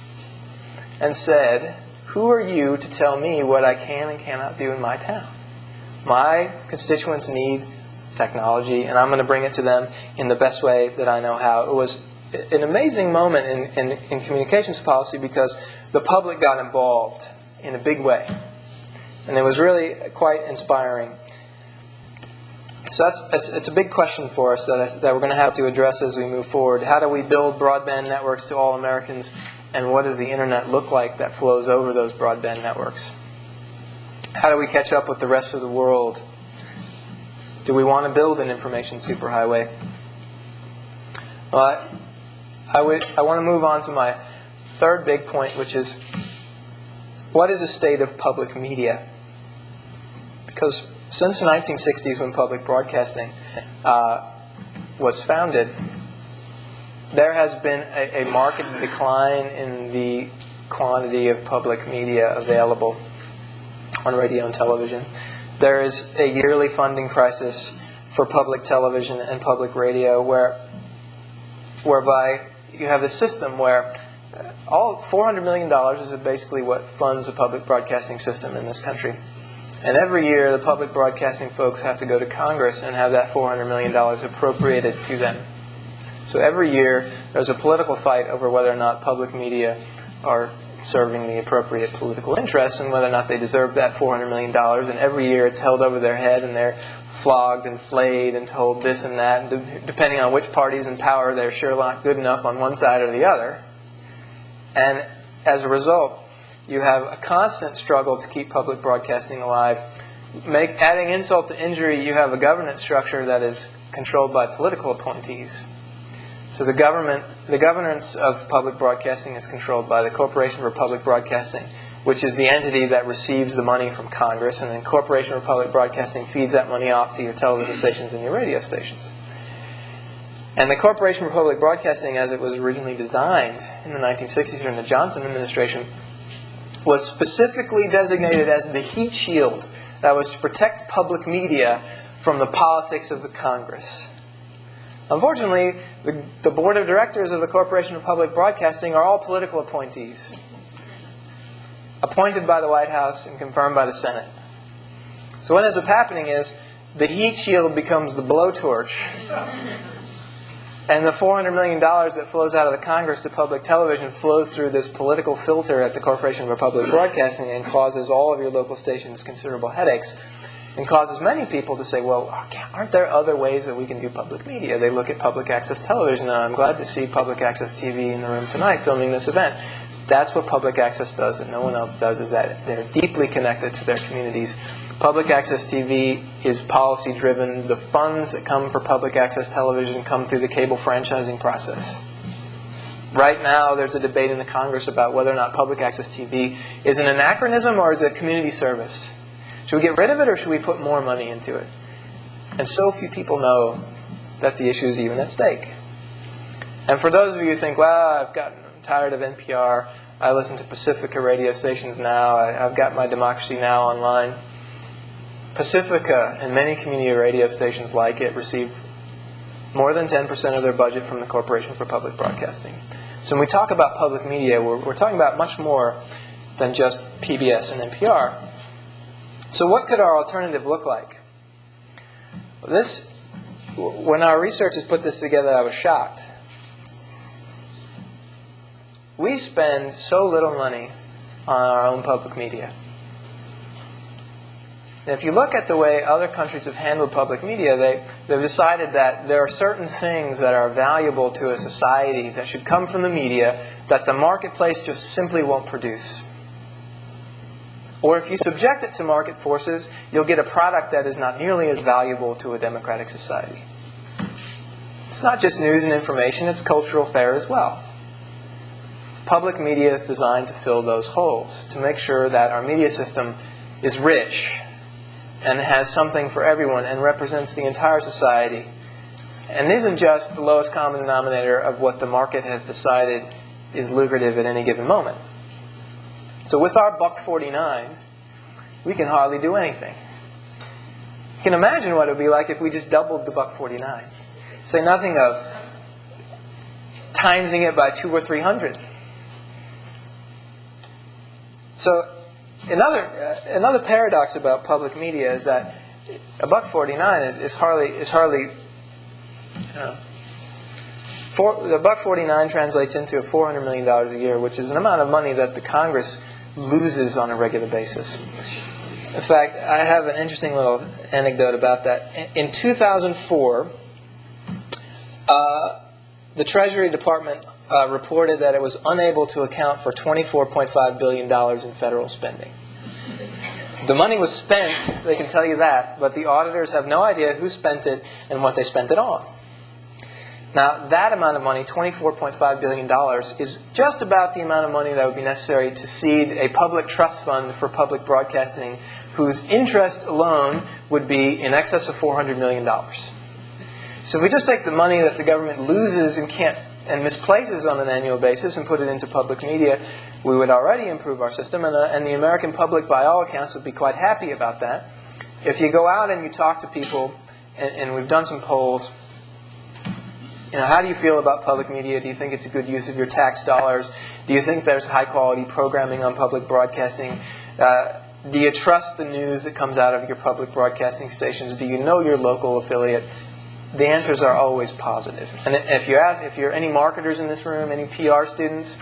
and said, "Who are you to tell me what I can and cannot do in my town? My constituents need technology, and I'm going to bring it to them in the best way that I know how." It was an amazing moment in communications policy because the public got involved in a big way. And it was really quite inspiring. So it's a big question for us that we're going to have to address as we move forward. How do we build broadband networks to all Americans, and what does the internet look like that flows over those broadband networks? How do we catch up with the rest of the world? Do we want to build an information superhighway? Well, I want to move on to my third big point, which is, what is the state of public media? Because since the 1960s, when public broadcasting was founded, there has been a marked decline in the quantity of public media available on radio and television. There is a yearly funding crisis for public television and public radio whereby you have a system where all $400 million is basically what funds a public broadcasting system in this country. And every year, the public broadcasting folks have to go to Congress and have that $400 million appropriated to them. So every year, there's a political fight over whether or not public media are serving the appropriate political interests and whether or not they deserve that $400 million. And every year, it's held over their head, and they're flogged and flayed and told this and that. And depending on which party's in power, they're sure not good enough on one side or the other. And as a result, you have a constant struggle to keep public broadcasting alive. Adding insult to injury, you have a governance structure that is controlled by political appointees. So the governance of public broadcasting is controlled by the Corporation for Public Broadcasting, which is the entity that receives the money from Congress, and then Corporation for Public Broadcasting feeds that money off to your television stations and your radio stations. And the Corporation for Public Broadcasting, as it was originally designed in the 1960s during the Johnson administration, was specifically designated as the heat shield that was to protect public media from the politics of the Congress. Unfortunately, the board of directors of the Corporation for Public Broadcasting are all political appointees, appointed by the White House and confirmed by the Senate. So what ends up happening is the heat shield becomes the blowtorch, and the $400 million that flows out of the Congress to public television flows through this political filter at the Corporation for Public Broadcasting and causes all of your local stations considerable headaches, and causes many people to say, well, aren't there other ways that we can do public media? They look at public access television, and I'm glad to see public access TV in the room tonight filming this event. That's what public access does that no one else does, is that they're deeply connected to their communities. Public access TV is policy-driven. The funds that come for public access television come through the cable franchising process. Right now, there's a debate in the Congress about whether or not public access TV is an anachronism or is it a community service. Should we get rid of it or should we put more money into it? And so few people know that the issue is even at stake. And for those of you who think, well, I'm tired of NPR, I listen to Pacifica radio stations now, I've got my Democracy Now! Online. Pacifica and many community radio stations like it receive more than 10% of their budget from the Corporation for Public Broadcasting. So when we talk about public media, we're talking about much more than just PBS and NPR. So what could our alternative look like? When our researchers put this together, I was shocked. We spend so little money on our own public media. And if you look at the way other countries have handled public media, they've decided that there are certain things that are valuable to a society that should come from the media that the marketplace just simply won't produce. Or if you subject it to market forces, you'll get a product that is not nearly as valuable to a democratic society. It's not just news and information, it's cultural fare as well. Public media is designed to fill those holes, to make sure that our media system is rich and has something for everyone and represents the entire society and isn't just the lowest common denominator of what the market has decided is lucrative at any given moment. So with our $1.49, we can hardly do anything. You can imagine what it would be like if we just doubled the $1.49. Say nothing of timesing it by 200 or 300. So another paradox about public media is that $1.49 is hardly the $1.49 translates into $400 million a year, which is an amount of money that the Congress loses on a regular basis. In fact, I have an interesting little anecdote about that. In 2004, the Treasury Department reported that it was unable to account for $24.5 billion in federal spending. The money was spent, they can tell you that, but the auditors have no idea who spent it and what they spent it on. Now, that amount of money, $24.5 billion, is just about the amount of money that would be necessary to seed a public trust fund for public broadcasting whose interest alone would be in excess of $400 million. So if we just take the money that the government loses and misplaces on an annual basis and put it into public media, we would already improve our system, and the American public, by all accounts, would be quite happy about that. If you go out and you talk to people, and we've done some polls, how do you feel about public media? Do you think it's a good use of your tax dollars? Do you think there's high-quality programming on public broadcasting? Do you trust the news that comes out of your public broadcasting stations? Do you know your local affiliate? The answers are always positive. And if you're any marketers in this room, any PR students,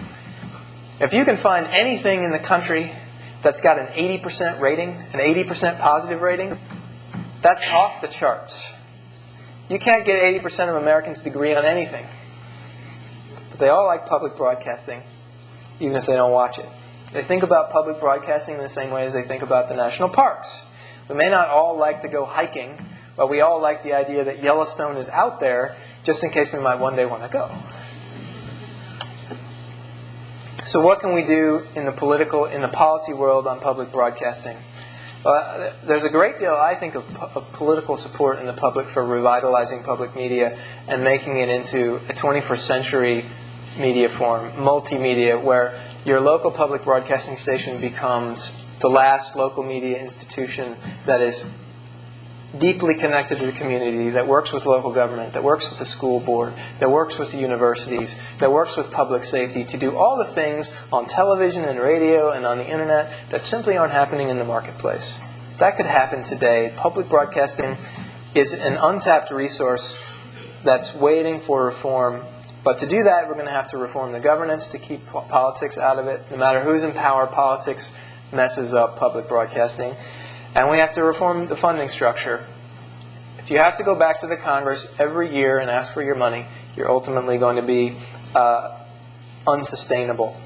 if you can find anything in the country that's got an 80% rating, an 80% positive rating, that's off the charts. You can't get 80% of Americans to agree on anything. But they all like public broadcasting, even if they don't watch it. They think about public broadcasting in the same way as they think about the national parks. We may not all like to go hiking, but we all like the idea that Yellowstone is out there just in case we might one day want to go. So what can we do in the policy world on public broadcasting? There's a great deal, I think, of political support in the public for revitalizing public media and making it into a 21st century media form, multimedia, where your local public broadcasting station becomes the last local media institution that is deeply connected to the community, that works with local government, that works with the school board, that works with the universities, that works with public safety to do all the things on television and radio and on the internet that simply aren't happening in the marketplace. That could happen today. Public broadcasting is an untapped resource that's waiting for reform. But to do that, we're going to have to reform the governance to keep politics out of it. No matter who's in power, politics messes up public broadcasting. And we have to reform the funding structure. If you have to go back to the Congress every year and ask for your money, you're ultimately going to be unsustainable.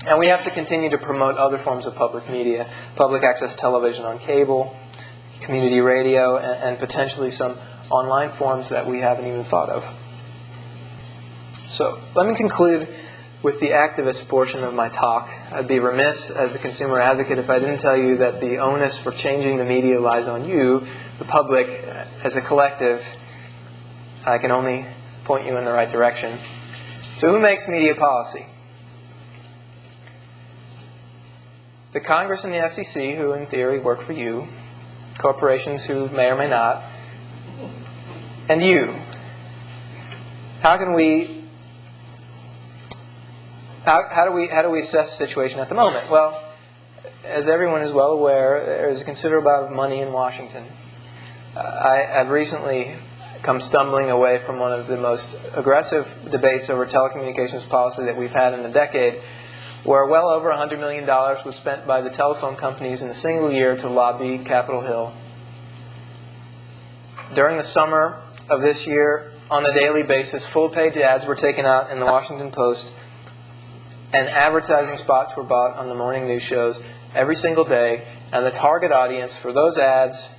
And we have to continue to promote other forms of public media, public access television on cable, community radio, and potentially some online forms that we haven't even thought of. So let me conclude with the activist portion of my talk. I'd be remiss as a consumer advocate if I didn't tell you that the onus for changing the media lies on you, the public, as a collective. I can only point you in the right direction. So who makes media policy? The Congress and the FCC, who in theory work for you, corporations who may or may not, and you. How do we assess the situation at the moment? Well, as everyone is well aware, there's a considerable amount of money in Washington. I've recently come stumbling away from one of the most aggressive debates over telecommunications policy that we've had in a decade, where well over $100 million was spent by the telephone companies in a single year to lobby Capitol Hill. During the summer of this year, on a daily basis, full-page ads were taken out in the Washington Post, and advertising spots were bought on the morning news shows every single day, and the target audience for those ads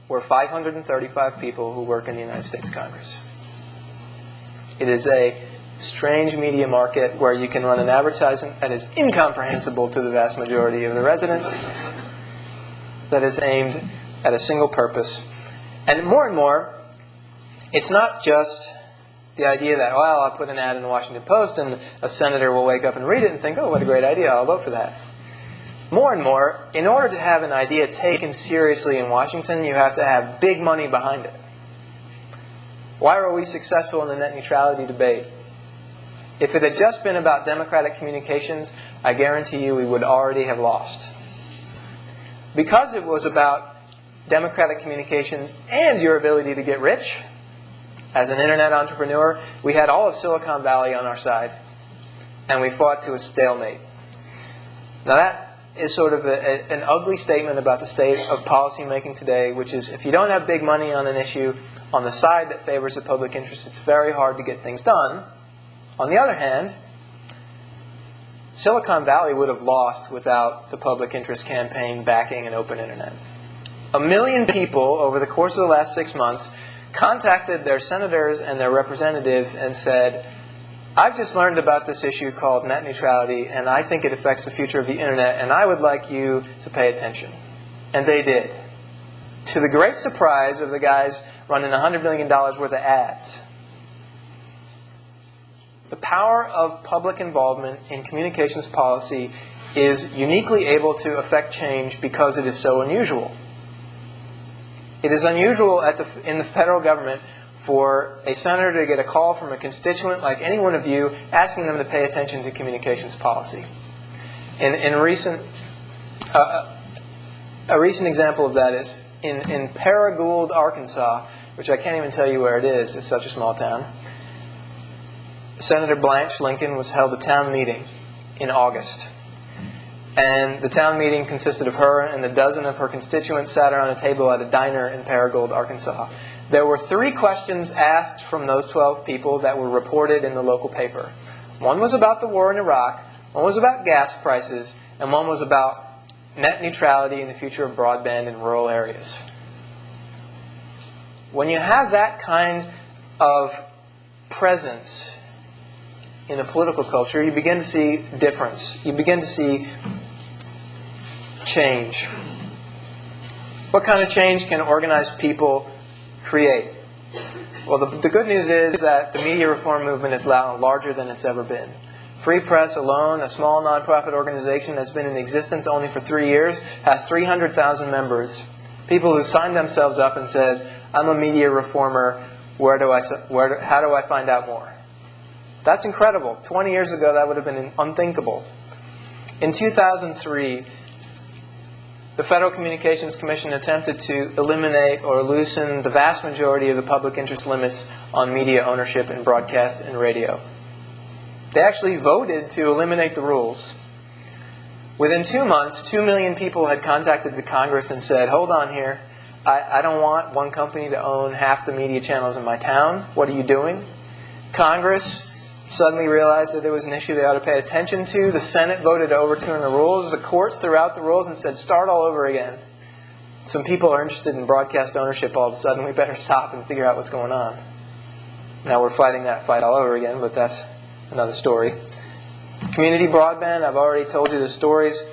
were 535 people who work in the United States Congress. It is a strange media market where you can run an advertisement that is incomprehensible to the vast majority of the residents, that is aimed at a single purpose. And more, it's not just The idea that, well, I'll put an ad in the Washington Post and a senator will wake up and read it and think, oh, what a great idea, I'll vote for that. More and more, in order to have an idea taken seriously in Washington, you have to have big money behind it. Why were we successful in the net neutrality debate? If it had just been about democratic communications, I guarantee you we would already have lost. Because it was about democratic communications and your ability to get rich, as an internet entrepreneur, we had all of Silicon Valley on our side, and we fought to a stalemate. Now that is sort of an ugly statement about the state of policymaking today, which is if you don't have big money on an issue on the side that favors the public interest, it's very hard to get things done. On the other hand, Silicon Valley would have lost without the public interest campaign backing an open internet. 1 million people over the course of the last 6 months contacted their senators and their representatives and said, I've just learned about this issue called net neutrality, and I think it affects the future of the internet, and I would like you to pay attention. And they did. To the great surprise of the guys running $100 million worth of ads. The power of public involvement in communications policy is uniquely able to affect change because it is so unusual. It is unusual in the federal government for a senator to get a call from a constituent like any one of you asking them to pay attention to communications policy. A recent example of that is in Paragould, Arkansas, which I can't even tell you where it is. It's such a small town. Senator Blanche Lincoln held a town meeting in August. And the town meeting consisted of her and a dozen of her constituents sat around a table at a diner in Paragould, Arkansas. There were 3 questions asked from those 12 people that were reported in the local paper. One was about the war in Iraq, one was about gas prices, and one was about net neutrality and the future of broadband in rural areas. When you have that kind of presence in a political culture, you begin to see difference. You begin to see change. What kind of change can organized people create? Well, the good news is that the media reform movement is larger than it's ever been. Free Press alone, a small nonprofit organization that's been in existence only for 3 years, has 300,000 members. People who signed themselves up and said, I'm a media reformer, how do I find out more? That's incredible. 20 years ago, that would have been unthinkable. In 2003, the Federal Communications Commission attempted to eliminate or loosen the vast majority of the public interest limits on media ownership in broadcast and radio. They actually voted to eliminate the rules. Within 2 months, 2 million people had contacted the Congress and said, hold on here, I don't want one company to own half the media channels in my town. What are you doing? Congress suddenly realized that there was an issue they ought to pay attention to. The Senate voted to overturn the rules. The courts threw out the rules and said, start all over again. Some people are interested in broadcast ownership all of a sudden. We better stop and figure out what's going on. Now we're fighting that fight all over again, but that's another story. Community broadband, I've already told you the stories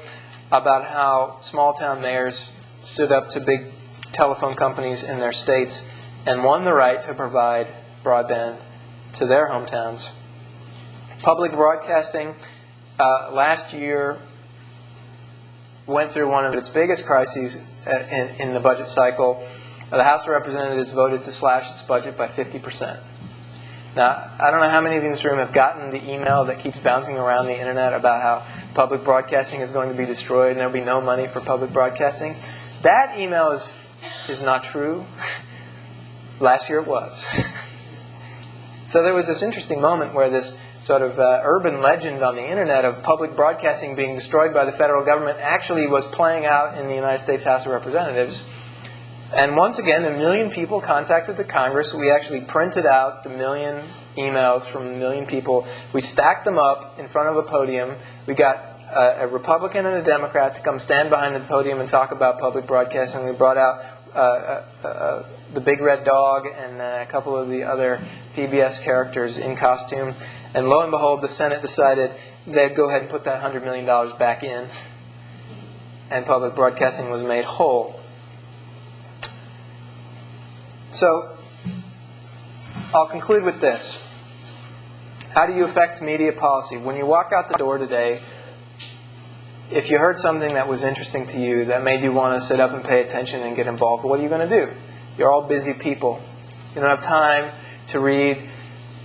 about how small-town mayors stood up to big telephone companies in their states and won the right to provide broadband to their hometowns. Public broadcasting last year went through one of its biggest crises in the budget cycle. The House of Representatives voted to slash its budget by 50%. Now, I don't know how many of you in this room have gotten the email that keeps bouncing around the internet about how public broadcasting is going to be destroyed and there will be no money for public broadcasting. That email is not true. Last year it was. So there was this interesting moment where this sort of urban legend on the internet of public broadcasting being destroyed by the federal government actually was playing out in the United States House of Representatives. And once again, 1 million people contacted the Congress. We actually printed out the 1 million emails from 1 million people. We stacked them up in front of a podium. We got a Republican and a Democrat to come stand behind the podium and talk about public broadcasting. We brought out the Big Red Dog and a couple of the other PBS characters in costume. And lo and behold, the Senate decided they'd go ahead and put that $100 million back in. And public broadcasting was made whole. So, I'll conclude with this. How do you affect media policy? When you walk out the door today, if you heard something that was interesting to you, that made you want to sit up and pay attention and get involved, what are you going to do? You're all busy people. You don't have time to read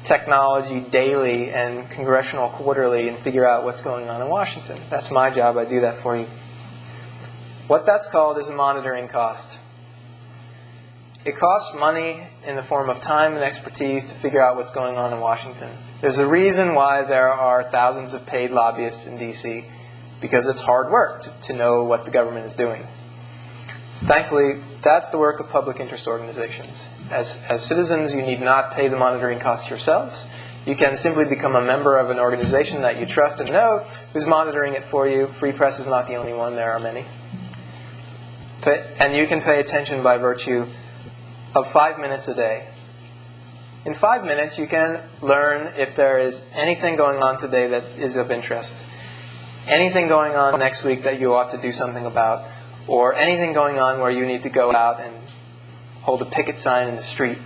technology daily and congressional quarterly and figure out what's going on in Washington. That's my job. I do that for you. What that's called is a monitoring cost. It costs money in the form of time and expertise to figure out what's going on in Washington. There's a reason why there are thousands of paid lobbyists in D.C., because it's hard work to know what the government is doing. Thankfully, that's the work of public interest organizations. As citizens, you need not pay the monitoring costs yourselves. You can simply become a member of an organization that you trust and know who's monitoring it for you. Free Press is not the only one. There are many. And you can pay attention by virtue of 5 minutes a day. In 5 minutes, you can learn if there is anything going on today that is of interest, anything going on next week that you ought to do something about, or anything going on where you need to go out and hold a picket sign in the street.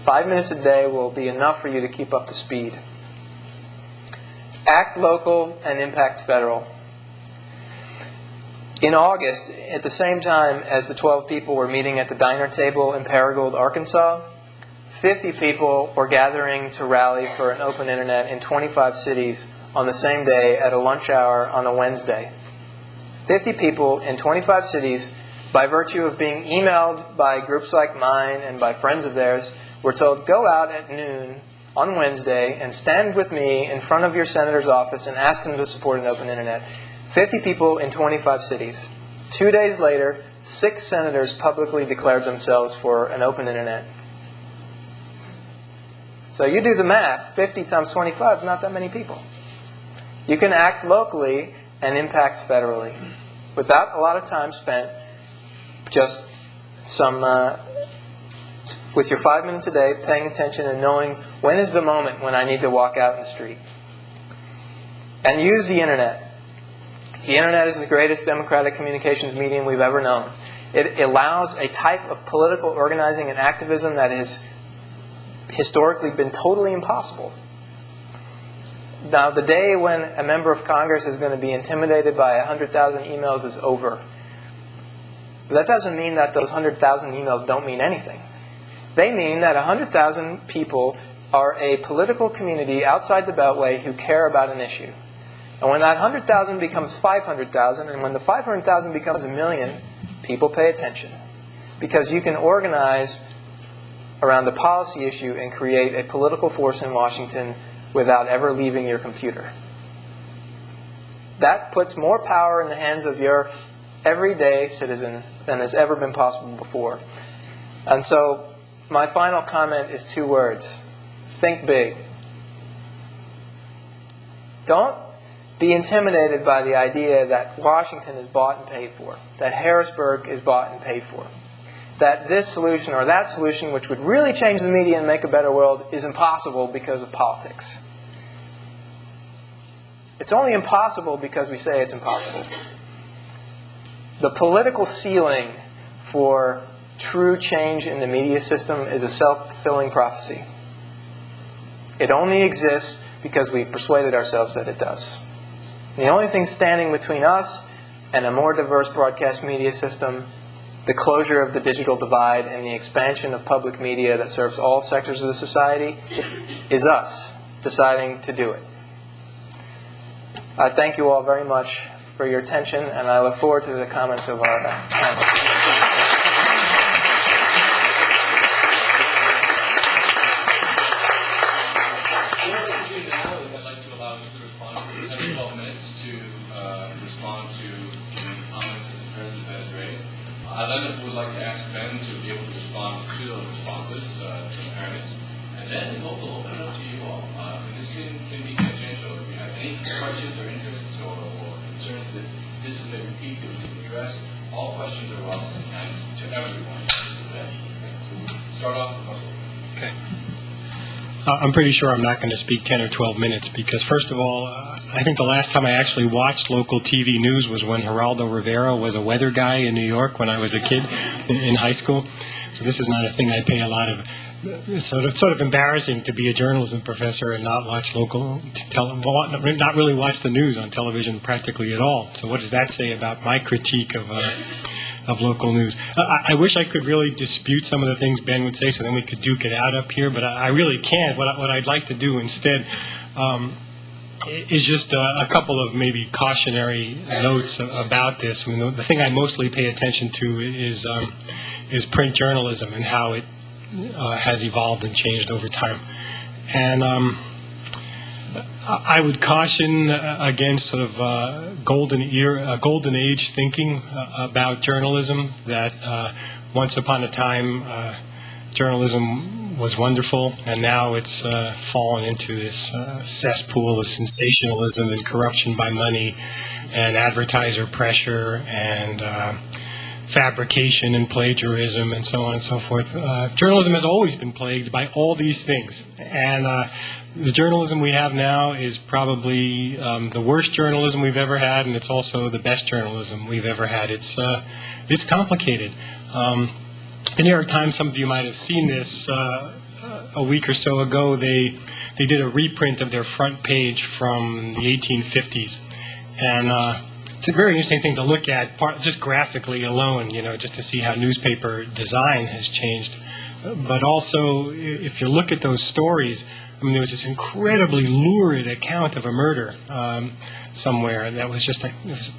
5 minutes a day will be enough for you to keep up to speed. Act local and impact federal. In August, at the same time as the 12 people were meeting at the diner table in Paragould, Arkansas, 50 people were gathering to rally for an open internet in 25 cities on the same day at a lunch hour on a Wednesday. 50 people in 25 cities, by virtue of being emailed by groups like mine and by friends of theirs, were told, go out at noon on Wednesday and stand with me in front of your senator's office and ask him to support an open internet. 50 people in 25 cities. 2 days later, 6 senators publicly declared themselves for an open internet. So you do the math. 50 times 25 is not that many people. You can act locally and impact federally without a lot of time spent just with your 5 minutes a day paying attention and knowing when is the moment when I need to walk out in the street. And use the internet. The internet is the greatest democratic communications medium we've ever known. It allows a type of political organizing and activism that has historically been totally impossible. Now, the day when a member of Congress is going to be intimidated by 100,000 emails is over. But that doesn't mean that those 100,000 emails don't mean anything. They mean that 100,000 people are a political community outside the Beltway who care about an issue. And when that 100,000 becomes 500,000, and when the 500,000 becomes a million, people pay attention. Because you can organize around the policy issue and create a political force in Washington without ever leaving your computer. That puts more power in the hands of your everyday citizen than has ever been possible before. And so my final comment is 2 words. Think big. Don't be intimidated by the idea that Washington is bought and paid for, that Harrisburg is bought and paid for, that this solution or that solution, which would really change the media and make a better world, is impossible because of politics. It's only impossible because we say it's impossible. The political ceiling for true change in the media system is a self-fulfilling prophecy. It only exists because we've persuaded ourselves that it does. And the only thing standing between us and a more diverse broadcast media system, the closure of the digital divide, and the expansion of public media that serves all sectors of the society, is us deciding to do it. I thank you all very much for your attention, and I look forward to the comments of our panel. Then we would like to ask Ben to be able to respond to those responses to fairness, and then we'll open it up to you all. This can be tangential. If you have any questions or interests or concerns that this has been repeated to address, all questions are welcome and to everyone. Start off with Russell. Okay. I'm pretty sure I'm not going to speak 10 or 12 minutes because, first of all, I think the last time I actually watched local TV news was when Geraldo Rivera was a weather guy in New York when I was a kid in high school. So this is not a thing I pay a lot of it's sort of embarrassing to be a journalism professor and not watch not really watch the news on television practically at all. So what does that say about my critique of local news? I wish I could really dispute some of the things Ben would say, so then we could duke it out up here, but I really can't. What I'd like to do instead is just a couple of maybe cautionary notes about this. I mean, the thing I mostly pay attention to is print journalism and how it has evolved and changed over time. And I would caution against sort of golden age thinking about journalism, that once upon a time journalism was wonderful, and now it's fallen into this cesspool of sensationalism and corruption by money and advertiser pressure and fabrication and plagiarism and so on and so forth. Journalism has always been plagued by all these things, and the journalism we have now is probably the worst journalism we've ever had, and it's also the best journalism we've ever had. It's complicated. The New York Times, some of you might have seen this a week or so ago. They did a reprint of their front page from the 1850s, and it's a very interesting thing to look at, just graphically alone, just to see how newspaper design has changed. But also, if you look at those stories, I mean, there was this incredibly lurid account of a murder somewhere that was just it was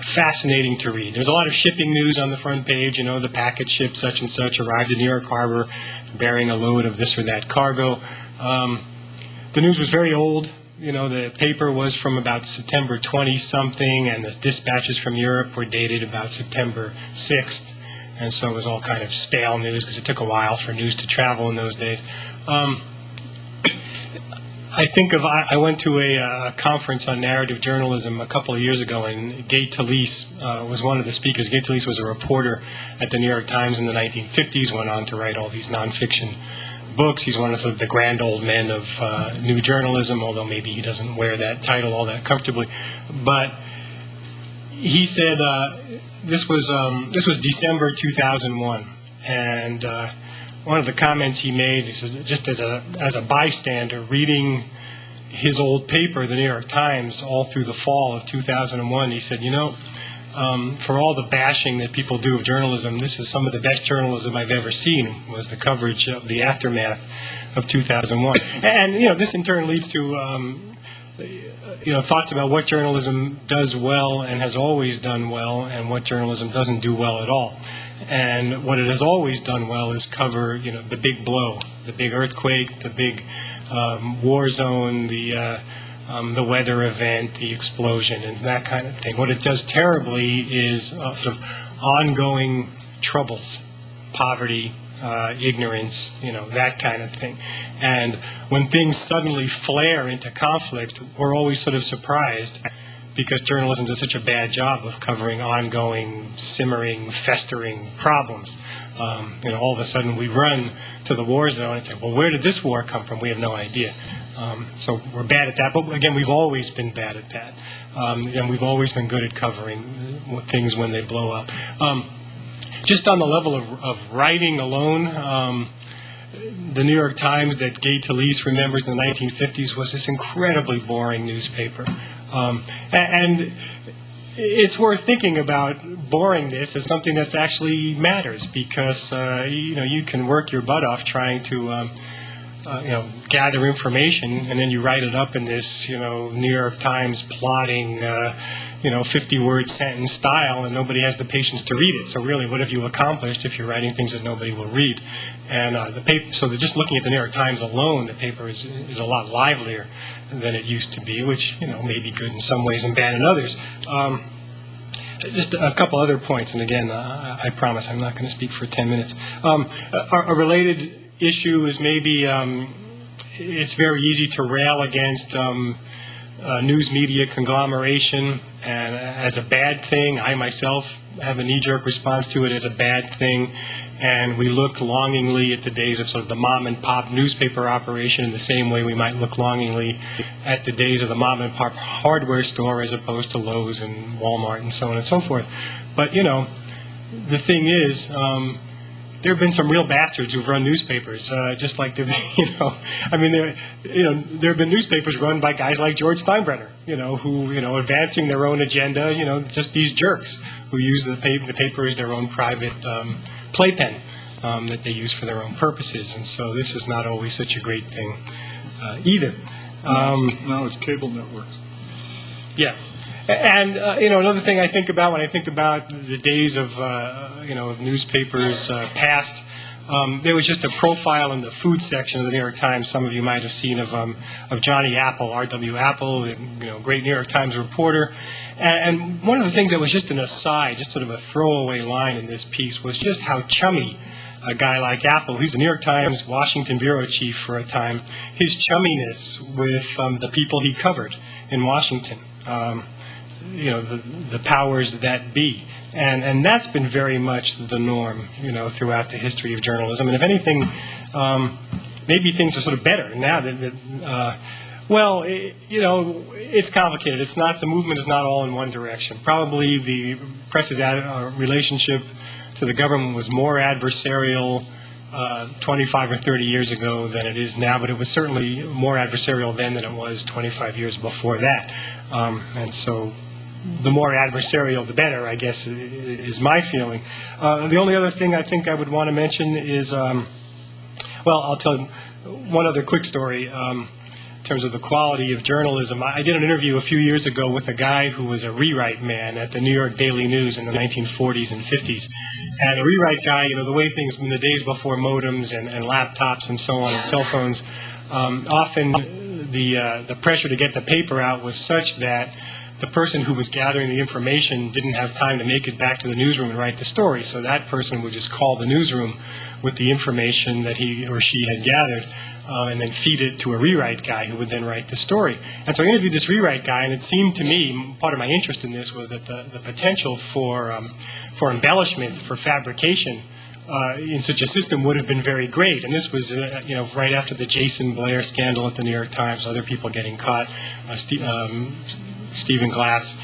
fascinating to read. There's a lot of shipping news on the front page. The packet ship such and such arrived in New York Harbor bearing a load of this or that cargo. The news was very old. The paper was from about September 20-something, and the dispatches from Europe were dated about September 6th, and so it was all kind of stale news because it took a while for news to travel in those days. I went to a conference on narrative journalism a couple of years ago, and Gay Talese was one of the speakers. Gay Talese was a reporter at the New York Times in the 1950s, went on to write all these nonfiction books. He's one of sort of the grand old men of new journalism, although maybe he doesn't wear that title all that comfortably. But he said this was December 2001, and one of the comments he made, he said, just as a bystander reading his old paper, the New York Times, all through the fall of 2001, he said, for all the bashing that people do of journalism, this is some of the best journalism I've ever seen, was the coverage of the aftermath of 2001. And, this in turn leads to, thoughts about what journalism does well and has always done well, and what journalism doesn't do well at all. And what it has always done well is cover, the big blow, the big earthquake, the big war zone, the weather event, the explosion, and that kind of thing. What it does terribly is sort of ongoing troubles, poverty, ignorance, that kind of thing. And when things suddenly flare into conflict, we're always sort of surprised, because journalism does such a bad job of covering ongoing, simmering, festering problems. All of a sudden we run to the war zone and say, well, where did this war come from? We have no idea. So we're bad at that, but again, we've always been bad at that. And we've always been good at covering things when they blow up. Just on the level of writing alone, the New York Times that Gay Talese remembers in the 1950s was this incredibly boring newspaper. And it's worth thinking about boringness as something that actually matters, because you can work your butt off trying to gather information, and then you write it up in this New York Times plotting 50-word sentence style, and nobody has the patience to read it. So really, what have you accomplished if you're writing things that nobody will read? And the paper. So just looking at the New York Times alone, the paper is a lot livelier than it used to be, which may be good in some ways and bad in others. Just a couple other points, and again, I promise I'm not going to speak for 10 minutes. A related issue is maybe it's very easy to rail against news media conglomeration and as a bad thing. I myself have a knee-jerk response to it as a bad thing, and we look longingly at the days of sort of the mom-and-pop newspaper operation in the same way we might look longingly at the days of the mom-and-pop hardware store as opposed to Lowe's and Walmart and so on and so forth. But, the thing is, there have been some real bastards who've run newspapers, just like there, there have been newspapers run by guys like George Steinbrenner, who, advancing their own agenda, just these jerks who use the paper as their own private playpen that they use for their own purposes. And so this is not always such a great thing either. Now it's cable networks. Yeah. And, another thing I think about when I think about the days of, of newspapers past, there was just a profile in the food section of the New York Times, some of you might have seen, of Johnny Apple, R.W. Apple, great New York Times reporter. And one of the things that was just an aside, just sort of a throwaway line in this piece, was just how chummy a guy like Apple, who's the New York Times Washington bureau chief for a time, his chumminess with the people he covered in Washington. The powers that be. And that's been very much the norm, throughout the history of journalism. And if anything, maybe things are sort of better now it's complicated. It's not, the movement is not all in one direction. Probably the press's relationship to the government was more adversarial 25 or 30 years ago than it is now, but it was certainly more adversarial then than it was 25 years before that. And so the more adversarial, the better, I guess, is my feeling. The only other thing I think I would want to mention is, I'll tell you one other quick story in terms of the quality of journalism. I did an interview a few years ago with a guy who was a rewrite man at the New York Daily News in the 1940s and 50s. And a rewrite guy, the way things in the days before modems and laptops and so on and cell phones, often the pressure to get the paper out was such that the person who was gathering the information didn't have time to make it back to the newsroom and write the story. So that person would just call the newsroom with the information that he or she had gathered and then feed it to a rewrite guy who would then write the story. And so I interviewed this rewrite guy, and it seemed to me, part of my interest in this was that the potential for embellishment, for fabrication, in such a system would have been very great. And this was, right after the Jason Blair scandal at the New York Times, other people getting caught, Stephen Glass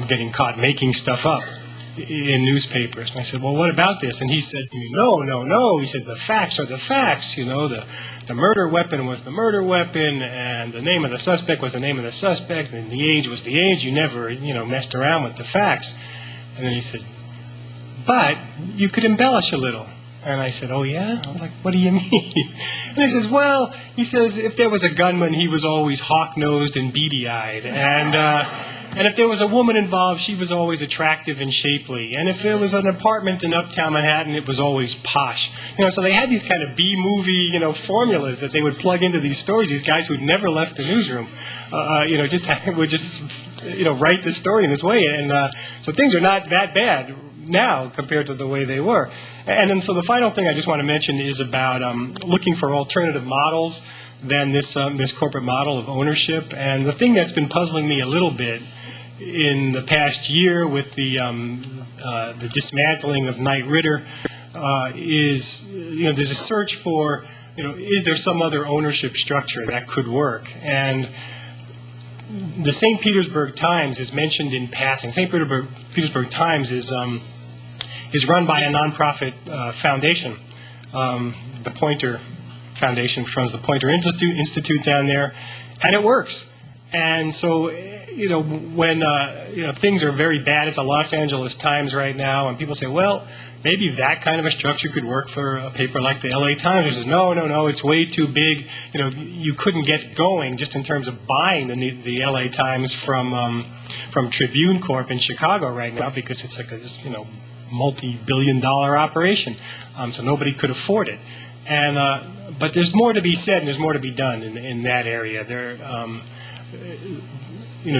getting caught making stuff up in newspapers. And I said, well, what about this? And he said to me, no. He said, the facts are the facts. The murder weapon was the murder weapon, and the name of the suspect was the name of the suspect, and the age was the age. You never, messed around with the facts. And then he said, but you could embellish a little. And I said, oh, yeah? I was like, what do you mean? And he says, well, if there was a gunman, he was always hawk-nosed and beady-eyed. And if there was a woman involved, she was always attractive and shapely. And if there was an apartment in uptown Manhattan, it was always posh. So they had these kind of B-movie, formulas that they would plug into these stories. These guys who'd never left the newsroom, would just write the story in this way. And so things are not that bad now compared to the way they were. And then so the final thing I just want to mention is about looking for alternative models than this corporate model of ownership. And the thing that's been puzzling me a little bit in the past year with the dismantling of Knight Ridder is, there's a search for, is there some other ownership structure that could work? And the St. Petersburg Times is mentioned in passing. St. Petersburg Times is run by a nonprofit foundation, the Poynter Foundation, which runs the Poynter Institute down there, and it works. And so, when things are very bad at the Los Angeles Times right now, and people say, well, maybe that kind of a structure could work for a paper like the LA Times. It says, no, it's way too big. You couldn't get going just in terms of buying the LA Times from Tribune Corp in Chicago right now, because it's like a multi-billion-dollar operation, so nobody could afford it. And but there's more to be said and there's more to be done in that area. There,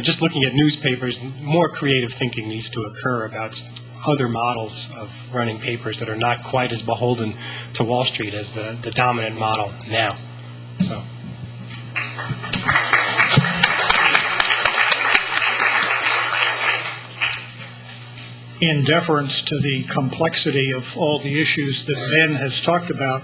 just looking at newspapers, more creative thinking needs to occur about other models of running papers that are not quite as beholden to Wall Street as the dominant model now. So. In deference to the complexity of all the issues that Ben has talked about,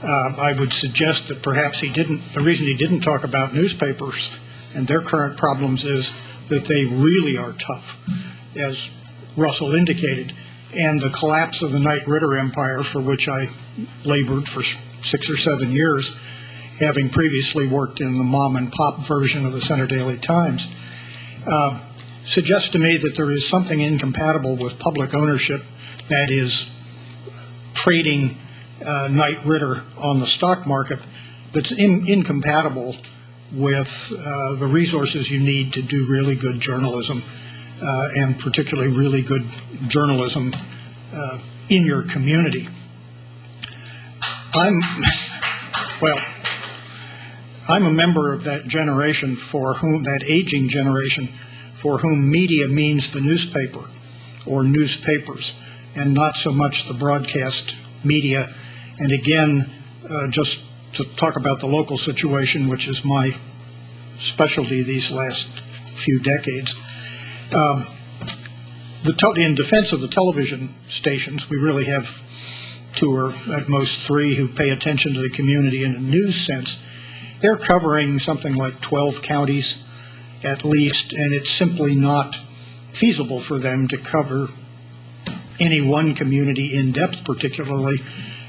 I would suggest that perhaps the reason he didn't talk about newspapers and their current problems is that they really are tough, as Russell indicated. and the collapse of the Knight Ridder empire, for which I labored for 6 or 7 years, having previously worked in the mom and pop version of the Center Daily Times, suggests to me that there is something incompatible with public ownership, that is trading Knight Ridder on the stock market, that's incompatible with the resources you need to do really good journalism, and particularly really good journalism in your community. I'm a member of that generation that aging generation for whom media means the newspaper or newspapers, and not so much the broadcast media. And again, just to talk about the local situation, which is my specialty these last few decades, in defense of the television stations, we really have 2 or at most 3 who pay attention to the community in a news sense. They're covering something like 12 counties at least, and it's simply not feasible for them to cover any one community in depth particularly.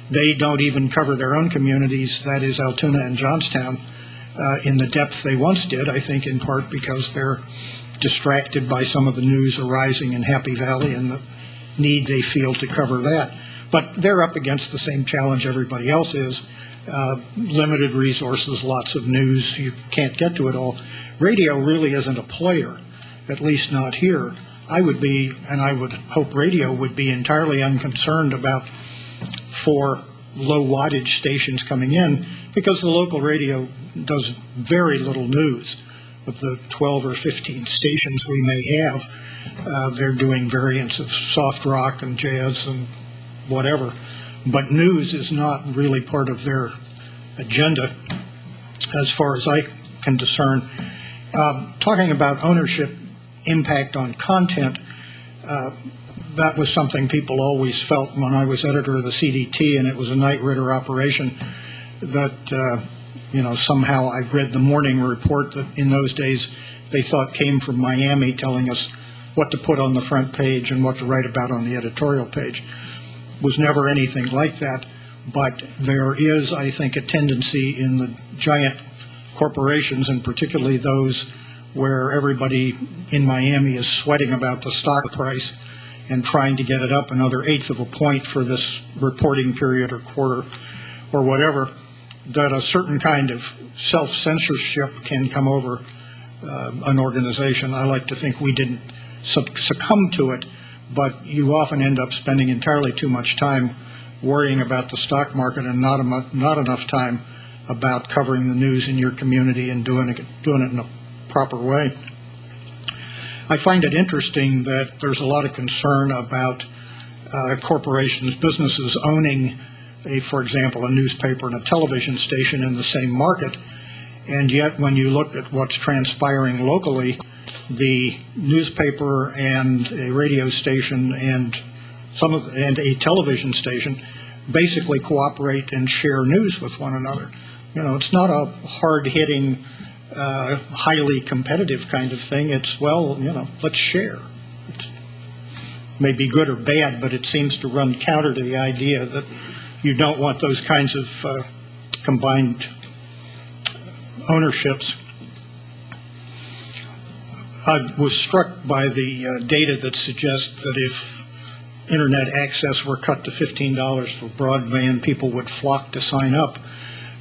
They don't even cover their own communities, that is Altoona and Johnstown, in the depth they once did, I think in part because they're distracted by some of the news arising in Happy Valley and the need they feel to cover that. But they're up against the same challenge everybody else is. Limited resources, lots of news, you can't get to it all. Radio really isn't a player, at least not here. I would be, and I would hope radio would be, entirely unconcerned about 4 low wattage stations coming in, because the local radio does very little news. Of the 12 or 15 stations we may have, they're doing variants of soft rock and jazz and whatever, but news is not really part of their agenda as far as I can discern. Talking about ownership impact on content, that was something people always felt when I was editor of the CDT, and it was a Knight Ridder operation that somehow I read the morning report that in those days they thought came from Miami, telling us what to put on the front page and what to write about on the editorial page. Was never anything like that, but there is, I think, a tendency in the giant corporations, and particularly those where everybody in Miami is sweating about the stock price and trying to get it up another 1/8 of a point for this reporting period or quarter or whatever, that a certain kind of self-censorship can come over an organization. I like to think we didn't succumb to it, but you often end up spending entirely too much time worrying about the stock market and not enough time about covering the news in your community and doing it in a proper way. I find it interesting that there's a lot of concern about corporations, businesses owning, for example, a newspaper and a television station in the same market, and yet when you look at what's transpiring locally, the newspaper and a radio station and a television station basically cooperate and share news with one another. It's not a hard-hitting, highly competitive kind of thing. It's, let's share. It may be good or bad, but it seems to run counter to the idea that you don't want those kinds of combined ownerships. I was struck by the data that suggests that if internet access were cut to $15 for broadband, people would flock to sign up.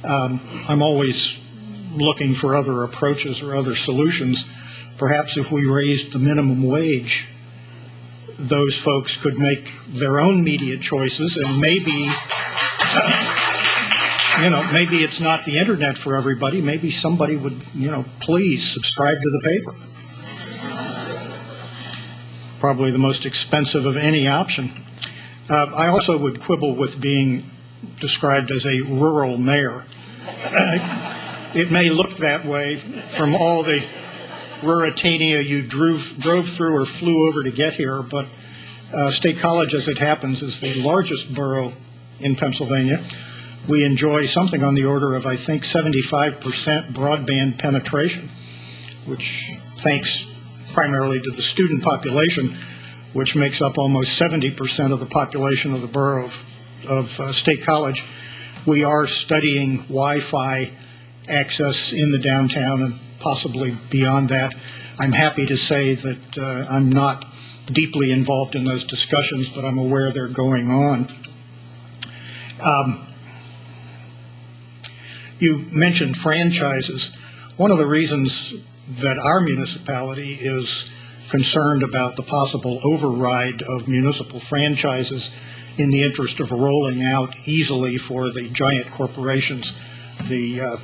I'm always looking for other approaches or other solutions. Perhaps if we raised the minimum wage, those folks could make their own media choices, and maybe maybe it's not the internet for everybody. Maybe somebody would, please subscribe to the paper. Probably the most expensive of any option. I also would quibble with being described as a rural mayor. It may look that way from all the Ruritania you drove through or flew over to get here, but State College, as it happens, is the largest borough in Pennsylvania. We enjoy something on the order of, I think, 75% broadband penetration, which, thanks primarily to the student population, which makes up almost 70% of the population of the borough of State College, we are studying Wi-Fi access in the downtown and possibly beyond that. I'm happy to say that I'm not deeply involved in those discussions, but I'm aware they're going on. You mentioned franchises. One of the reasons that our municipality is concerned about the possible override of municipal franchises in the interest of rolling out easily for the giant corporations the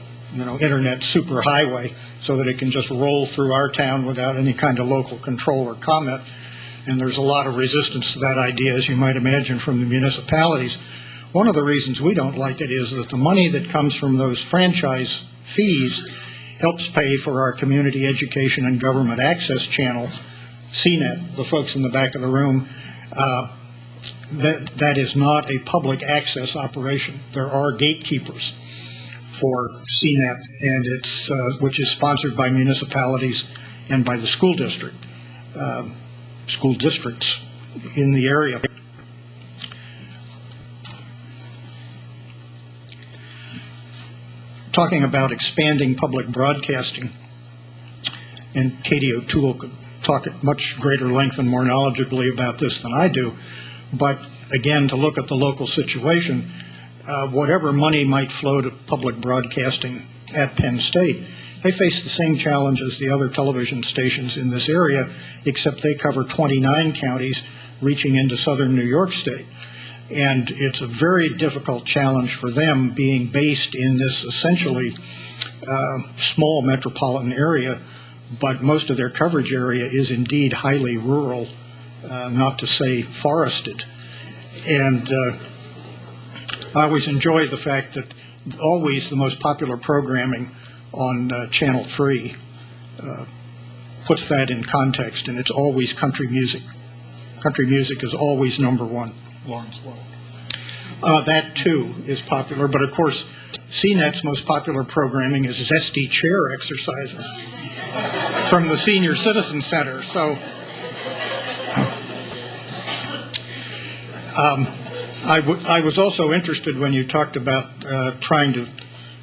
internet superhighway so that it can just roll through our town without any kind of local control or comment. And there's a lot of resistance to that idea, as you might imagine, from the municipalities. One of the reasons we don't like it is that the money that comes from those franchise fees helps pay for our community education and government access channel, CNET, the folks in the back of the room. That is not a public access operation. There are gatekeepers for CNET, and it's which is sponsored by municipalities and by the school districts in the area. Talking about expanding public broadcasting, and Katie O'Toole could talk at much greater length and more knowledgeably about this than I do, but again, to look at the local situation, whatever money might flow to public broadcasting at Penn State, they face the same challenge as the other television stations in this area, except they cover 29 counties reaching into southern New York State. And it's a very difficult challenge for them, being based in this essentially small metropolitan area, but most of their coverage area is indeed highly rural, not to say forested. And I always enjoy the fact that always the most popular programming on Channel 3 puts that in context, and it's always country music. Country music is always number one. That too is popular, but of course CNET's most popular programming is zesty chair exercises from the Senior Citizen Center. So I was also interested when you talked about trying to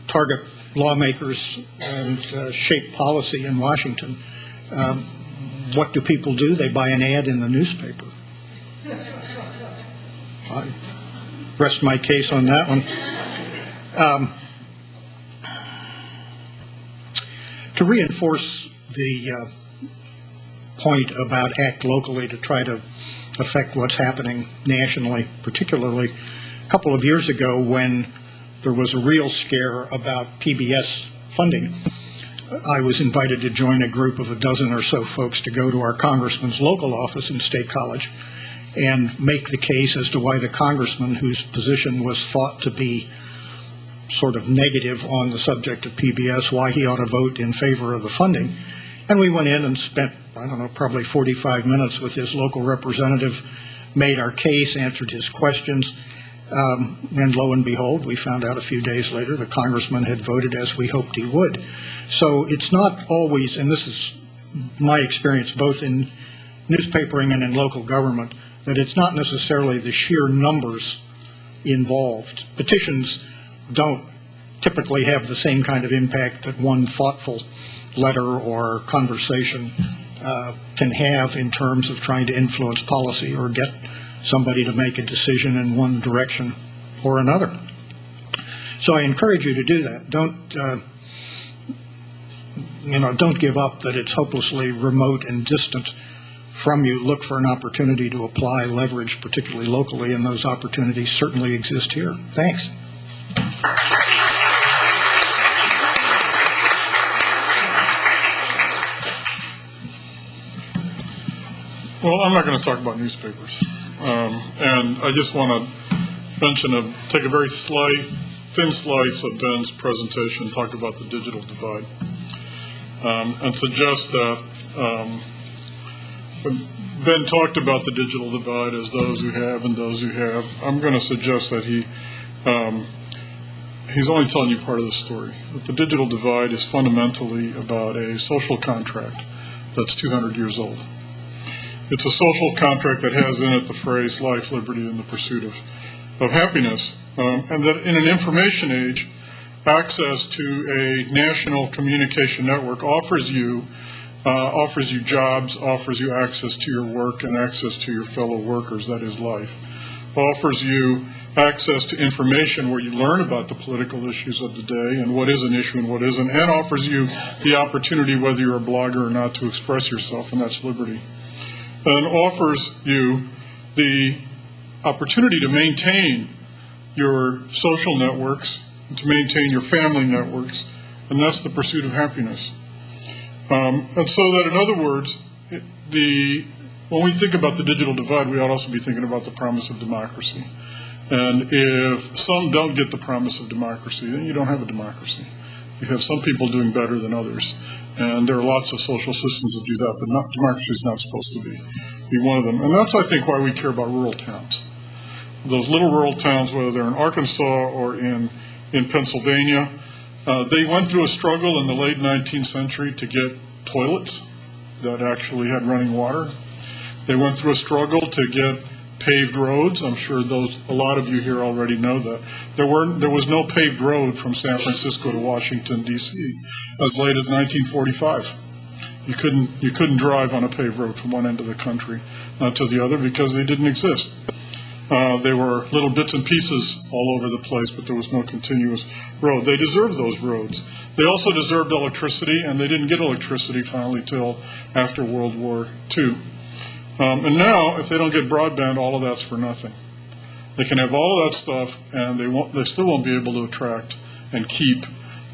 target lawmakers and shape policy in Washington. What do people do? They buy an ad in the newspaper. I rest my case on that one. To reinforce the point about act locally to try to affect what's happening nationally, particularly a couple of years ago when there was a real scare about PBS funding, I was invited to join a group of a dozen or so folks to go to our congressman's local office in State College and make the case as to why the congressman, whose position was thought to be sort of negative on the subject of PBS, why he ought to vote in favor of the funding. And we went in and spent, I don't know, probably 45 minutes with his local representative, made our case, answered his questions, and lo and behold, we found out a few days later the congressman had voted as we hoped he would. So it's not always, and this is my experience both in newspapering and in local government, that it's not necessarily the sheer numbers involved. Petitions don't typically have the same kind of impact that one thoughtful letter or conversation can have in terms of trying to influence policy or get somebody to make a decision in one direction or another. So I encourage you to do that. Don't give up that it's hopelessly remote and distant from you. Look for an opportunity to apply leverage, particularly locally, and those opportunities certainly exist here. Thanks. Well, I'm not going to talk about newspapers. And I just want to take a very thin slice of Ben's presentation and talk about the digital divide. And suggest that Ben talked about the digital divide as those who have and those who have. I'm going to suggest that he's only telling you part of the story. That the digital divide is fundamentally about a social contract that's 200 years old. It's a social contract that has in it the phrase life, liberty, and the pursuit of happiness. And that in an information age, access to a national communication network offers you jobs, offers you access to your work and access to your fellow workers, that is life. Offers you access to information where you learn about the political issues of the day and what is an issue and what isn't, and offers you the opportunity, whether you're a blogger or not, to express yourself, and that's liberty. And offers you the opportunity to maintain your social networks, to maintain your family networks, and that's the pursuit of happiness. And so that, in other words, when we think about the digital divide, we ought to also be thinking about the promise of democracy. And if some don't get the promise of democracy, then you don't have a democracy. You have some people doing better than others. And there are lots of social systems that do that, but democracy is not supposed to be one of them. And that's, I think, why we care about rural towns. Those little rural towns, whether they're in Arkansas or in Pennsylvania, they went through a struggle in the late 19th century to get toilets that actually had running water. They went through a struggle to get paved roads. I'm sure a lot of you here already know that. There was no paved road from San Francisco to Washington, D.C. as late as 1945. You couldn't drive on a paved road from one end of the country to the other because they didn't exist. They were little bits and pieces all over the place, but there was no continuous road. They deserved those roads. They also deserved electricity, and they didn't get electricity finally till after World War II. And now, if they don't get broadband, all of that's for nothing. They can have all of that stuff, and they still won't be able to attract and keep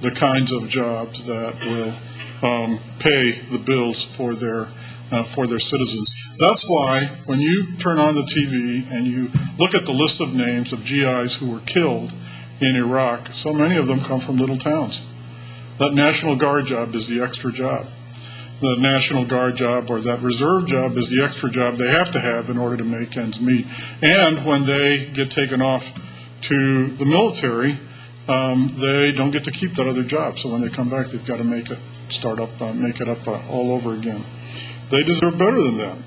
the kinds of jobs that will pay the bills for their citizens. That's why when you turn on the TV and you look at the list of names of GIs who were killed in Iraq, so many of them come from little towns. That National Guard job is the extra job. The National Guard job or that reserve job is the extra job they have to have in order to make ends meet. And when they get taken off to the military, they don't get to keep that other job. So when they come back, they've got to make it up all over again. They deserve better than that.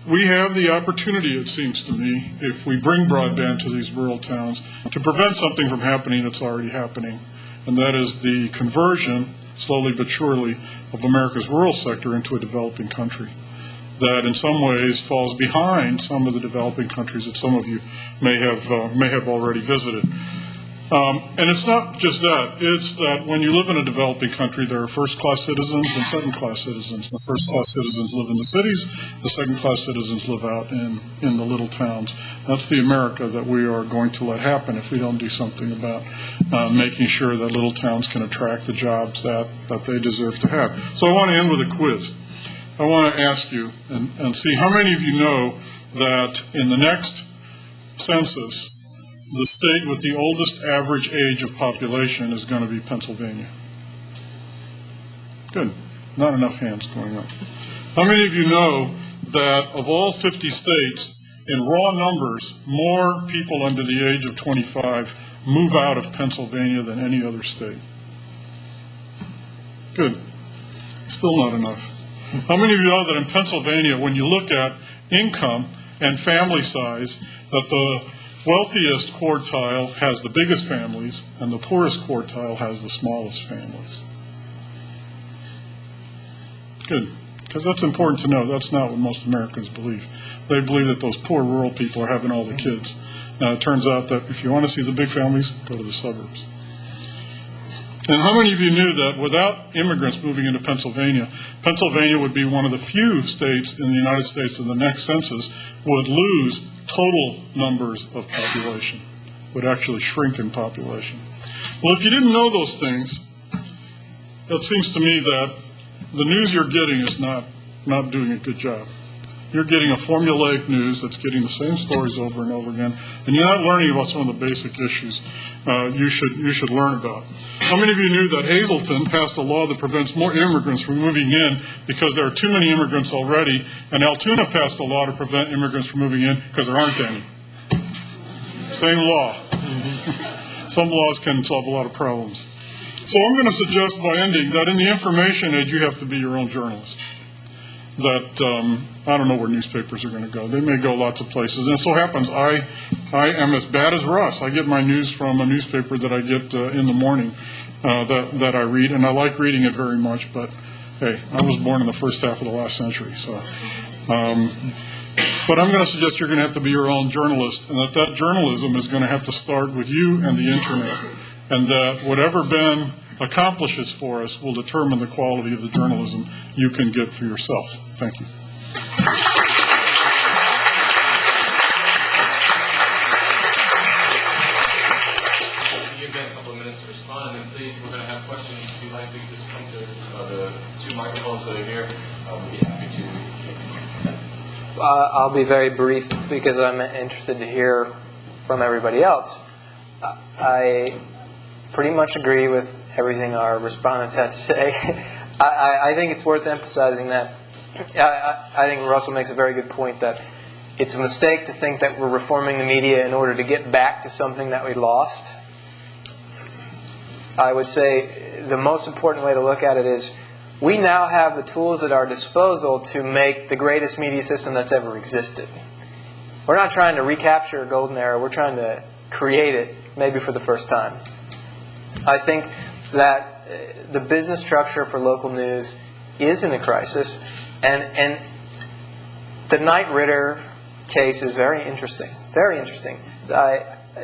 We have the opportunity, it seems to me, if we bring broadband to these rural towns, to prevent something from happening that's already happening, and that is the conversion, slowly but surely, of America's rural sector into a developing country that in some ways falls behind some of the developing countries that some of you may have already visited. And it's not just that. It's that when you live in a developing country, there are first-class citizens and second-class citizens. The first-class citizens live in the cities. The second-class citizens live out in the little towns. That's the America that we are going to let happen if we don't do something about making sure that little towns can attract the jobs that they deserve to have. So I want to end with a quiz. I want to ask you and see how many of you know that in the next census, the state with the oldest average age of population is going to be Pennsylvania. Good. Not enough hands going up. How many of you know that of all 50 states, in raw numbers, more people under the age of 25 move out of Pennsylvania than any other state? Good. Still not enough. How many of you know that in Pennsylvania, when you look at income and family size, that the wealthiest quartile has the biggest families, and the poorest quartile has the smallest families? Good, because that's important to know. That's not what most Americans believe. They believe that those poor rural people are having all the kids. Now, it turns out that if you want to see the big families, go to the suburbs. And how many of you knew that without immigrants moving into Pennsylvania, Pennsylvania would be one of the few states in the United States in the next census would lose total numbers of population, would actually shrink in population? Well, if you didn't know those things, it seems to me that the news you're getting is not doing a good job. You're getting a formulaic news that's getting the same stories over and over again, and you're not learning about some of the basic issues you should learn about. How many of you knew that Hazleton passed a law that prevents more immigrants from moving in because there are too many immigrants already, and Altoona passed a law to prevent immigrants from moving in because there aren't any? Same law. Some laws can solve a lot of problems. So I'm going to suggest by ending that in the information age, you have to be your own journalist. that I don't know where newspapers are going to go. They may go lots of places. And it so happens I am as bad as Russ. I get my news from a newspaper that I get in the morning that I read, and I like reading it very much, but hey, I was born in the first half of the last century, so. But I'm going to suggest you're going to have to be your own journalist, and that journalism is going to have to start with you and the internet, and that whatever Ben accomplishes for us will determine the quality of the journalism you can get for yourself. Thank you. Give Ben a couple of minutes to respond, and then please, we're going to have questions. If you'd like to just come to the two microphones that are here, we'll be happy to. I'll be very brief because I'm interested to hear from everybody else. I pretty much agree with everything our respondents had to say. I think it's worth emphasizing that. I think Russell makes a very good point that it's a mistake to think that we're reforming the media in order to get back to something that we lost. I would say the most important way to look at it is we now have the tools at our disposal to make the greatest media system that's ever existed. We're not trying to recapture a golden era. We're trying to create it, maybe for the first time. I think that the business structure for local news is in a crisis, and the Knight Ridder case is very interesting. Very interesting.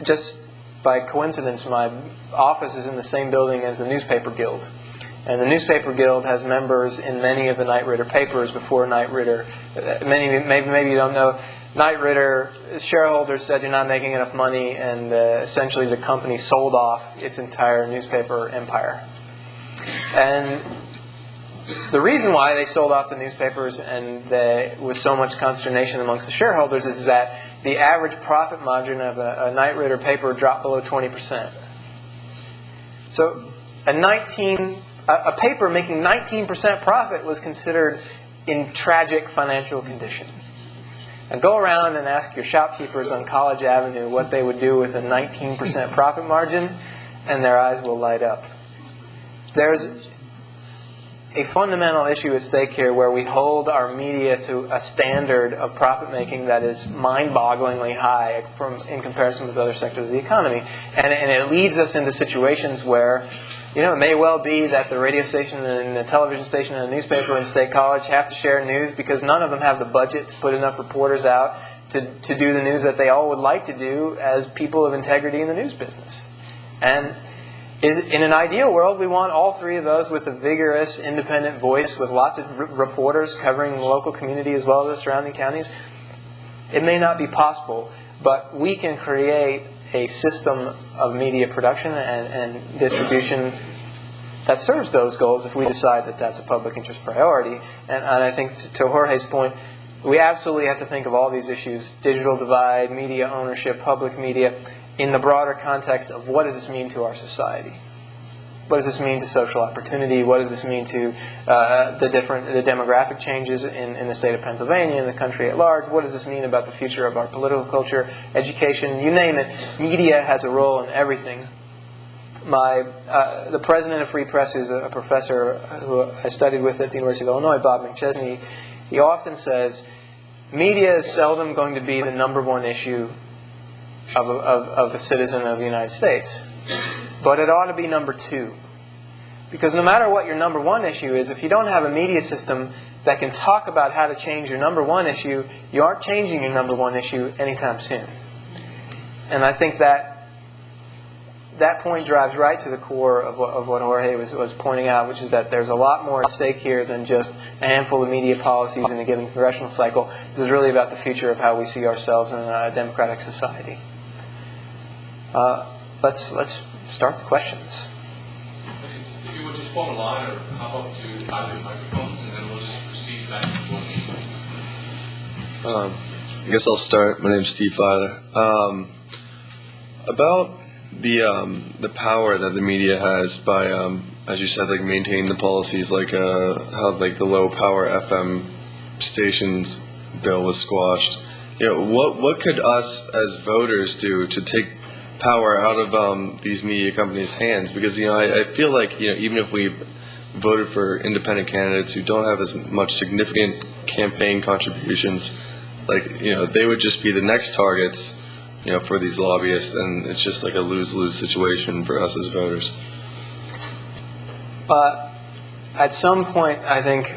Just by coincidence, my office is in the same building as the Newspaper Guild. And the Newspaper Guild has members in many of the Knight Ridder papers before Knight Ridder. Maybe you don't know. Knight Ridder shareholders said you're not making enough money, and essentially the company sold off its entire newspaper empire. And the reason why they sold off the newspapers and there was so much consternation amongst the shareholders is that the average profit margin of a Knight Ridder paper dropped below 20%. So a paper making 19% profit was considered in tragic financial condition. And go around and ask your shopkeepers on College Avenue what they would do with a 19% profit margin, and their eyes will light up. There's a fundamental issue at stake here where we hold our media to a standard of profit making that is mind-bogglingly high in comparison with other sectors of the economy. And it leads us into situations where, it may well be that the radio station and the television station and the newspaper in State College have to share news because none of them have the budget to put enough reporters out to do the news that they all would like to do as people of integrity in the news business. And in an ideal world, we want all three of those with a vigorous, independent voice with lots of reporters covering the local community as well as the surrounding counties. It may not be possible, but we can create a system of media production and distribution that serves those goals if we decide that that's a public interest priority. And I think to Jorge's point, we absolutely have to think of all these issues, digital divide, media ownership, public media, in the broader context of what does this mean to our society? What does this mean to social opportunity? What does this mean to the demographic changes in the state of Pennsylvania and the country at large? What does this mean about the future of our political culture, education, you name it? Media has a role in everything. The president of Free Press, who's a professor who I studied with at the University of Illinois, Bob McChesney, he often says, media is seldom going to be the number one issue of a citizen of the United States. But it ought to be number two. Because no matter what your number one issue is, if you don't have a media system that can talk about how to change your number one issue, you aren't changing your number one issue anytime soon. And I think that point drives right to the core of what Jorge was pointing out, which is that there's a lot more at stake here than just a handful of media policies in a given congressional cycle. This is really about the future of how we see ourselves in a democratic society. Let's start the questions. If you would just form a line or hop up to either microphones, and then we'll just proceed back and forth. I guess I'll start. My name's Steve Filer. About the power that the media has by, as you said, like maintaining the policies, like how like the low power FM stations bill was squashed. What could us as voters do to take power out of these media companies' hands? Because I feel like even if we voted for independent candidates who don't have as much significant campaign contributions, like, they would just be the next targets, for these lobbyists, and it's just like a lose-lose situation for us as voters. At some point, I think,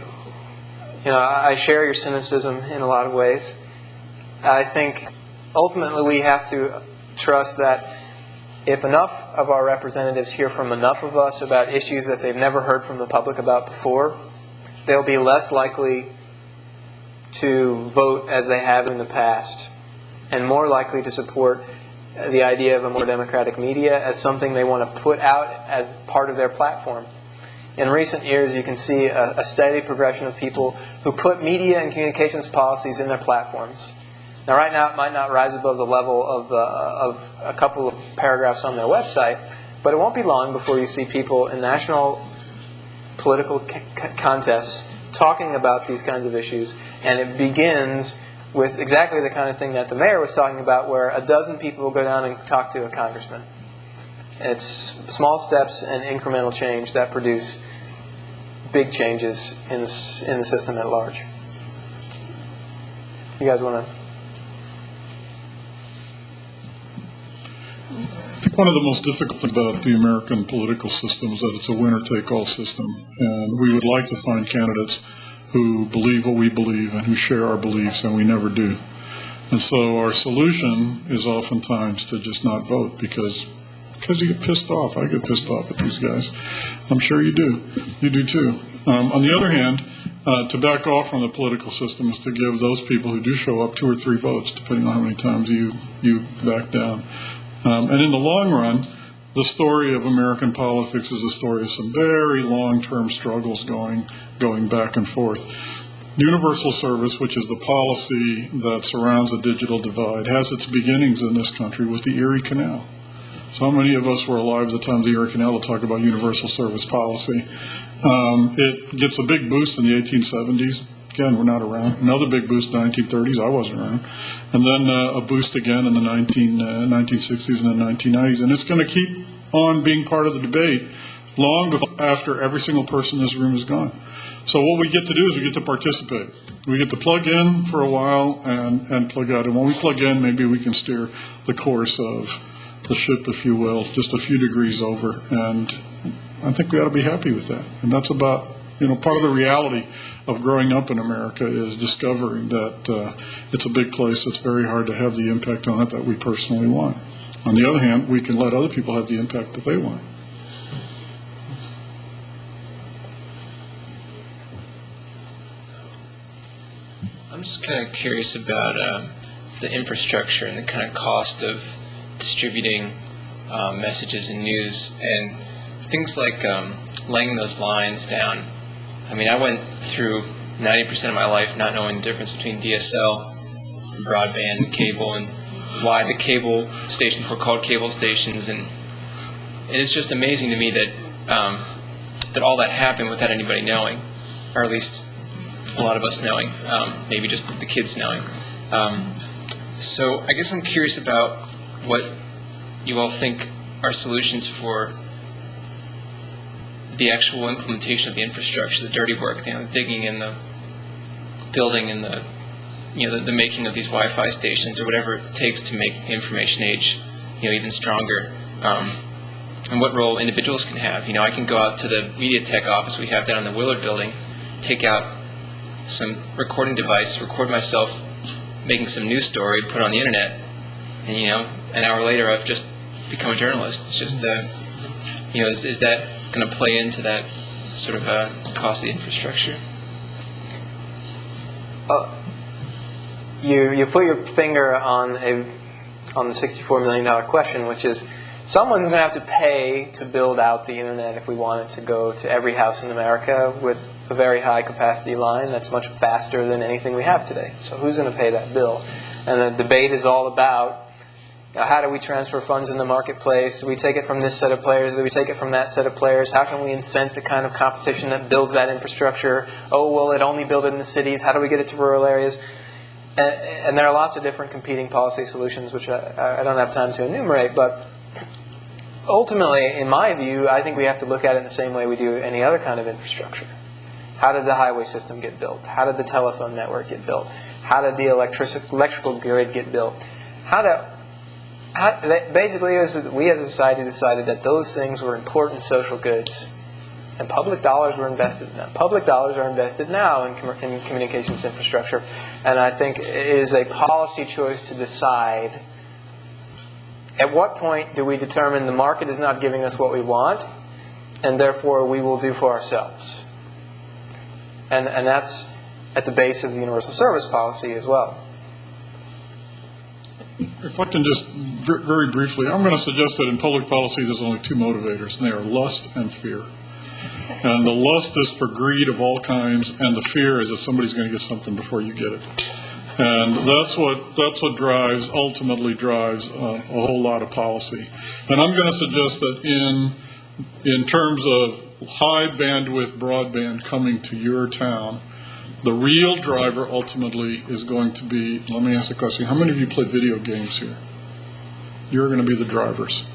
I share your cynicism in a lot of ways. I think ultimately we have to trust that if enough of our representatives hear from enough of us about issues that they've never heard from the public about before, they'll be less likely to vote as they have in the past, and more likely to support the idea of a more democratic media as something they want to put out as part of their platform. In recent years, you can see a steady progression of people who put media and communications policies in their platforms. Now, right now, it might not rise above the level of a couple of paragraphs on their website, but it won't be long before you see people in national political contests talking about these kinds of issues, and it begins with exactly the kind of thing that the mayor was talking about, where a dozen people will go down and talk to a congressman. It's small steps and incremental change that produce big changes in the system at large. You guys want to? I think one of the most difficult things about the American political system is that it's a winner-take-all system, and we would like to find candidates who believe what we believe and who share our beliefs, and we never do. And so our solution is oftentimes to just not vote because you get pissed off. I get pissed off at these guys. I'm sure you do. You do too. On the other hand, to back off from the political system is to give those people who do show up 2 or 3 votes, depending on how many times you back down. And in the long run, the story of American politics is a story of some very long-term struggles going back and forth. Universal service, which is the policy that surrounds the digital divide, has its beginnings in this country with the Erie Canal. So how many of us were alive at the time of the Erie Canal to talk about universal service policy? It gets a big boost in the 1870s. Again, we're not around. Another big boost in the 1930s. I wasn't around. And then a boost again in the 1960s and the 1990s. And it's going to keep on being part of the debate long after every single person in this room is gone. So what we get to do is we get to participate. We get to plug in for a while and plug out. And when we plug in, maybe we can steer the course of the ship, if you will, just a few degrees over. And I think we ought to be happy with that. And that's about, part of the reality of growing up in America is discovering that it's a big place. It's very hard to have the impact on it that we personally want. On the other hand, we can let other people have the impact that they want. I'm just kind of curious about the infrastructure and the kind of cost of distributing messages and news and things like laying those lines down. I mean, I went through 90% of my life not knowing the difference between DSL, broadband, and cable, and why the cable stations were called cable stations. And it is just amazing to me that that all that happened without anybody knowing, or at least a lot of us knowing, maybe just the kids knowing. So I guess I'm curious about what you all think are solutions for the actual implementation of the infrastructure, the dirty work, the digging in the building and the making of these Wi-Fi stations or whatever it takes to make the information age, even stronger. And what role individuals can have. I can go out to the media tech office we have down in the Willard building, take out some recording device, record myself making some news story, put it on the internet, and an hour later I've just become a journalist. It's just, is that going to play into that sort of cost of the infrastructure? You put your finger on the $64 million question, which is someone's going to have to pay to build out the internet if we want it to go to every house in America with a very high capacity line that's much faster than anything we have today. So who's going to pay that bill? And the debate is all about how do we transfer funds in the marketplace? Do we take it from this set of players? Do we take it from that set of players? How can we incent the kind of competition that builds that infrastructure? Oh, will it only build it in the cities? How do we get it to rural areas? And there are lots of different competing policy solutions, which I don't have time to enumerate, but ultimately, in my view, I think we have to look at it in the same way we do any other kind of infrastructure. How did the highway system get built? How did the telephone network get built? How did the electrical grid get built? Basically, we as a society decided that those things were important social goods, and public dollars were invested in them. Public dollars are invested now in communications infrastructure, and I think it is a policy choice to decide at what point do we determine the market is not giving us what we want, and therefore we will do for ourselves. And that's at the base of the universal service policy as well. If I can just very briefly, I'm going to suggest that in public policy there's only two motivators, and they are lust and fear. And the lust is for greed of all kinds, and the fear is that somebody's going to get something before you get it. And that's what ultimately drives a whole lot of policy. And I'm going to suggest that in terms of high bandwidth broadband coming to your town, the real driver ultimately is going to be, let me ask the question, how many of you play video games here? You're going to be the drivers.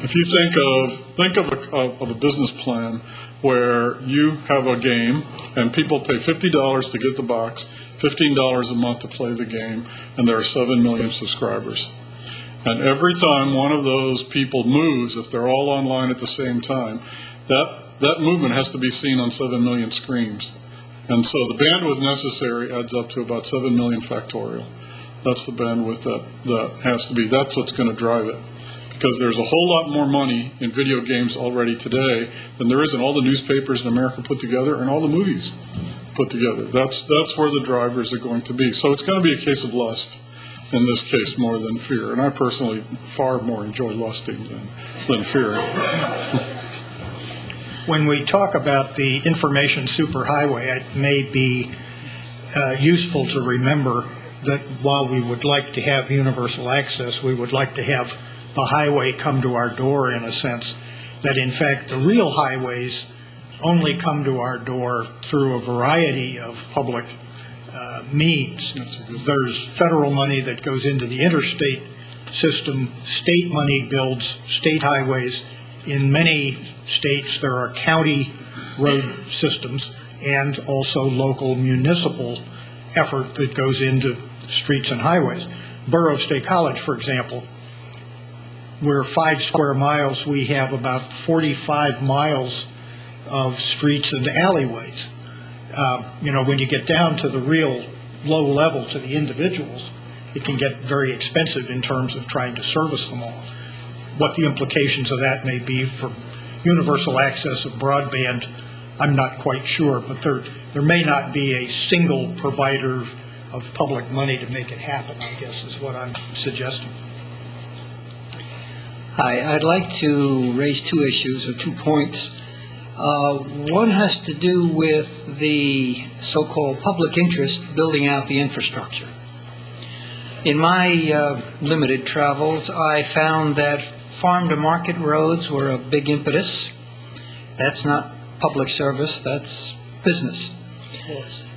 If you think of a business plan where you have a game and people pay $50 to get the box, $15 a month to play the game, and there are 7 million subscribers. And every time one of those people moves, if they're all online at the same time, that movement has to be seen on 7 million screens. And so the bandwidth necessary adds up to about 7 million factorial. That's the bandwidth that has to be. That's what's going to drive it. Because there's a whole lot more money in video games already today than there is in all the newspapers in America put together and all the movies put together. That's where the drivers are going to be. So it's going to be a case of lust in this case more than fear. And I personally far more enjoy lusting than fear. When we talk about the information superhighway, it may be useful to remember that while we would like to have universal access, we would like to have the highway come to our door in a sense, that in fact the real highways only come to our door through a variety of public means. There's federal money that goes into the interstate system. State money builds state highways. In many states, there are county road systems and also local municipal effort that goes into streets and highways. Borough State College, for example, we're 5 square miles. We have about 45 miles of streets and alleyways. When you get down to the real low level, to the individuals, it can get very expensive in terms of trying to service them all. What the implications of that may be for universal access of broadband, I'm not quite sure, but there may not be a single provider of public money to make it happen, I guess, is what I'm suggesting. Hi, I'd like to raise 2 issues or 2 points. One has to do with the so-called public interest building out the infrastructure. In my limited travels, I found that farm-to-market roads were a big impetus. That's not public service, that's business.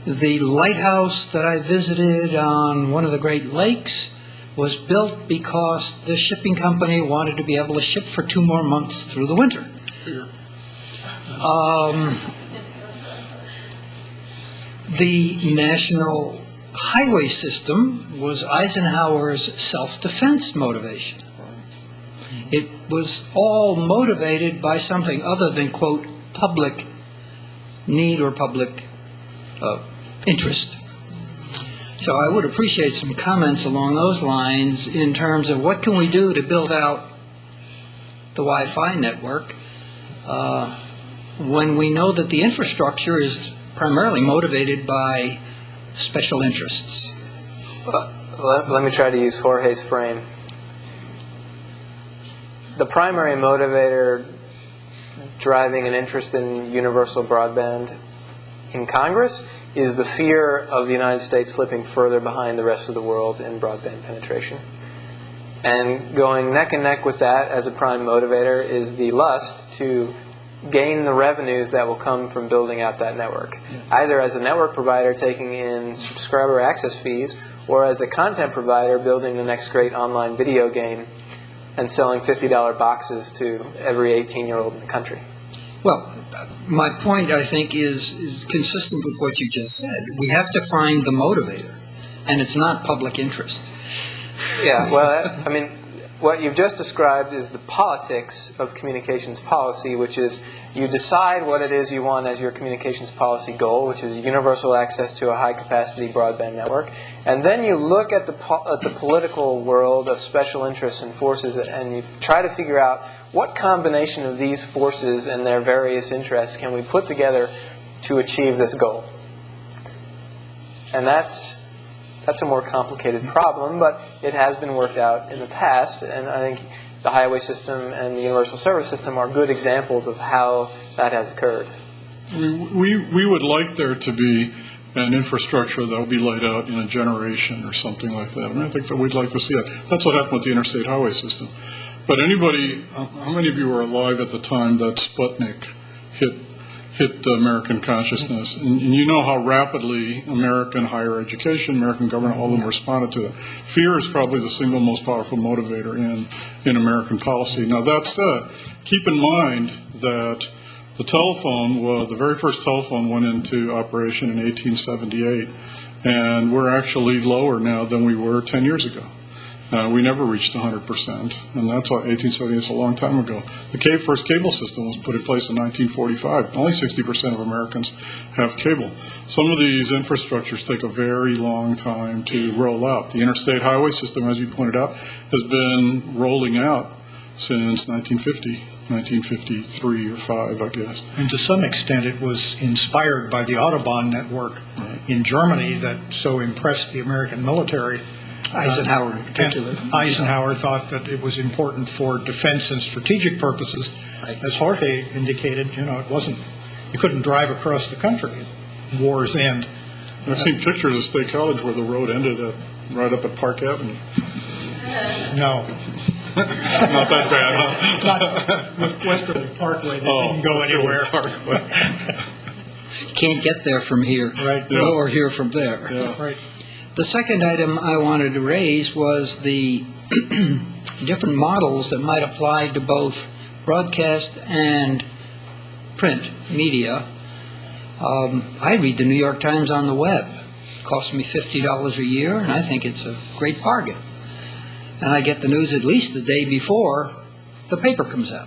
The lighthouse that I visited on one of the Great Lakes was built because the shipping company wanted to be able to ship for 2 more months through the winter. The national highway system was Eisenhower's self-defense motivation. It was all motivated by something other than, quote, public need or public interest. So I would appreciate some comments along those lines in terms of what can we do to build out the Wi-Fi network when we know that the infrastructure is primarily motivated by special interests. Let me try to use Jorge's frame. The primary motivator driving an interest in universal broadband in Congress is the fear of the United States slipping further behind the rest of the world in broadband penetration. And going neck and neck with that as a prime motivator is the lust to gain the revenues that will come from building out that network, either as a network provider taking in subscriber access fees or as a content provider building the next great online video game and selling $50 boxes to every 18-year-old in the country. Well, my point, I think, is consistent with what you just said. We have to find the motivator, and it's not public interest. Yeah, well, I mean, what you've just described is the politics of communications policy, which is you decide what it is you want as your communications policy goal, which is universal access to a high-capacity broadband network, and then you look at the political world of special interests and forces, and you try to figure out what combination of these forces and their various interests can we put together to achieve this goal. And that's a more complicated problem, but it has been worked out in the past, and I think the highway system and the universal service system are good examples of how that has occurred. We would like there to be an infrastructure that will be laid out in a generation or something like that. I mean, I think that we'd like to see that. That's what happened with the interstate highway system. But anybody, how many of you were alive at the time that Sputnik hit American consciousness? And you know how rapidly American higher education, American government, all of them responded to it. Fear is probably the single most powerful motivator in American policy. Now, that said, keep in mind that the very first telephone went into operation in 1878, and we're actually lower now than we were 10 years ago. We never reached 100%, and that's 1870. It's a long time ago. The first cable system was put in place in 1945. Only 60% of Americans have cable. Some of these infrastructures take a very long time to roll out. The interstate highway system, as you pointed out, has been rolling out since 1953 or 5, I guess. And to some extent, it was inspired by the Autobahn network in Germany that so impressed the American military. Eisenhower in particular. Eisenhower thought that it was important for defense and strategic purposes. As Jorge indicated, it wasn't, you couldn't drive across the country at war's end. I've seen pictures of State College where the road ended right up at Park Avenue. No. Not that bad, huh? Not with Westerly Parkway, they didn't go anywhere. You can't get there from here, Right. or here from there. Yeah. Right. The second item I wanted to raise was the different models that might apply to both broadcast and print media. I read the New York Times on the web. It costs me $50 a year, and I think it's a great bargain. And I get the news at least the day before the paper comes out.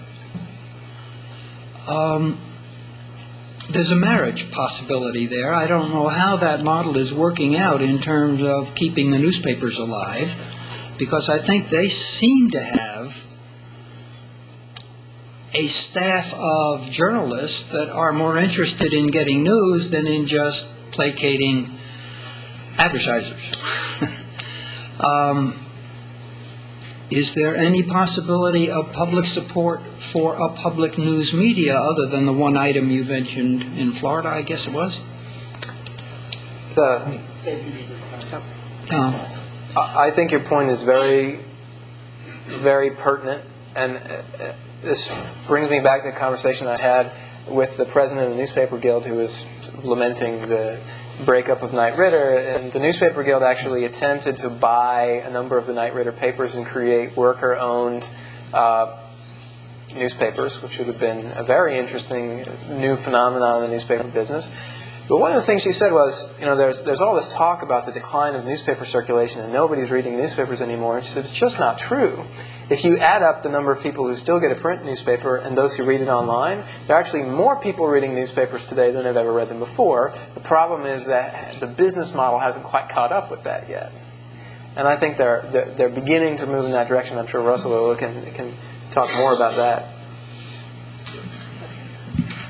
There's a marriage possibility there. I don't know how that model is working out in terms of keeping the newspapers alive, because I think they seem to have a staff of journalists that are more interested in getting news than in just placating advertisers. Is there any possibility of public support for a public news media other than the one item you mentioned in Florida, I guess it was? I think your point is very, very pertinent, and this brings me back to the conversation I had with the president of the Newspaper Guild, who was lamenting the breakup of Knight Ridder, and the Newspaper Guild actually attempted to buy a number of the Knight Ridder papers and create worker-owned newspapers, which would have been a very interesting new phenomenon in the newspaper business. But one of the things she said was, there's all this talk about the decline of newspaper circulation and nobody's reading newspapers anymore. And she said, it's just not true. If you add up the number of people who still get a print newspaper and those who read it online, there are actually more people reading newspapers today than have ever read them before. The problem is that the business model hasn't quite caught up with that yet. And I think they're beginning to move in that direction. I'm sure Russell can talk more about that.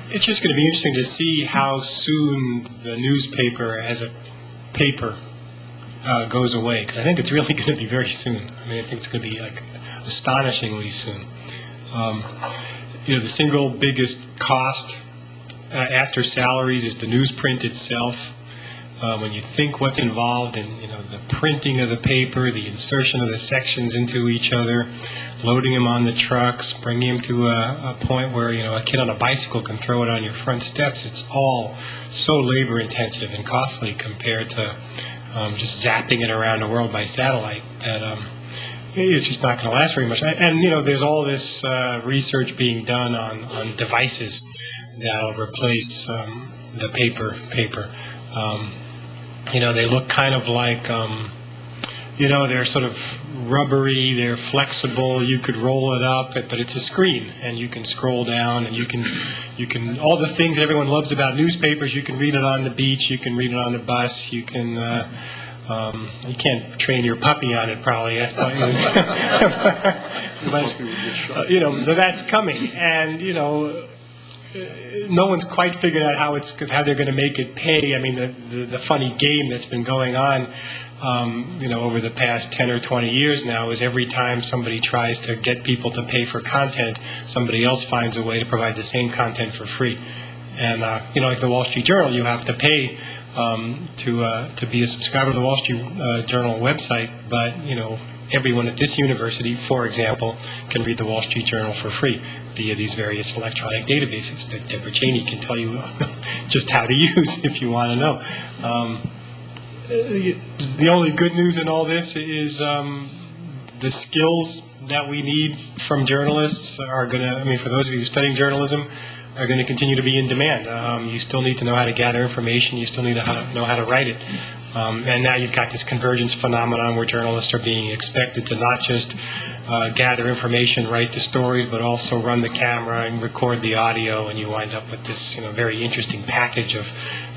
It's just going to be interesting to see how soon the newspaper as a paper goes away, because I think it's really going to be very soon. I mean, I think it's going to be like astonishingly soon. The single biggest cost after salaries is the newsprint itself. When you think what's involved in the printing of the paper, the insertion of the sections into each other, loading them on the trucks, bringing them to a point where a kid on a bicycle can throw it on your front steps, it's all so labor intensive and costly compared to just zapping it around the world by satellite that it's just not going to last very much. And, there's all this research being done on devices that'll replace the paper. They look kind of like, they're sort of rubbery, they're flexible, you could roll it up, but it's a screen, and you can scroll down, and you can, all the things that everyone loves about newspapers, you can read it on the beach, you can read it on the bus, you can, you can't train your puppy on it probably, but, so that's coming, and, no one's quite figured out how they're going to make it pay. I mean, the funny game that's been going on, over the past 10 or 20 years now is every time somebody tries to get people to pay for content, somebody else finds a way to provide the same content for free. And, like the Wall Street Journal, you have to pay to be a subscriber to the Wall Street Journal website, but, everyone at this university, for example, can read the Wall Street Journal for free via these various electronic databases that Deborah Cheney can tell you just how to use if you want to know. The only good news in all this is the skills that we need from journalists are going to, for those of you studying journalism, are going to continue to be in demand. You still need to know how to gather information. You still need to know how to write it. And now you've got this convergence phenomenon where journalists are being expected to not just gather information, write the stories, but also run the camera and record the audio, and you wind up with this very interesting package of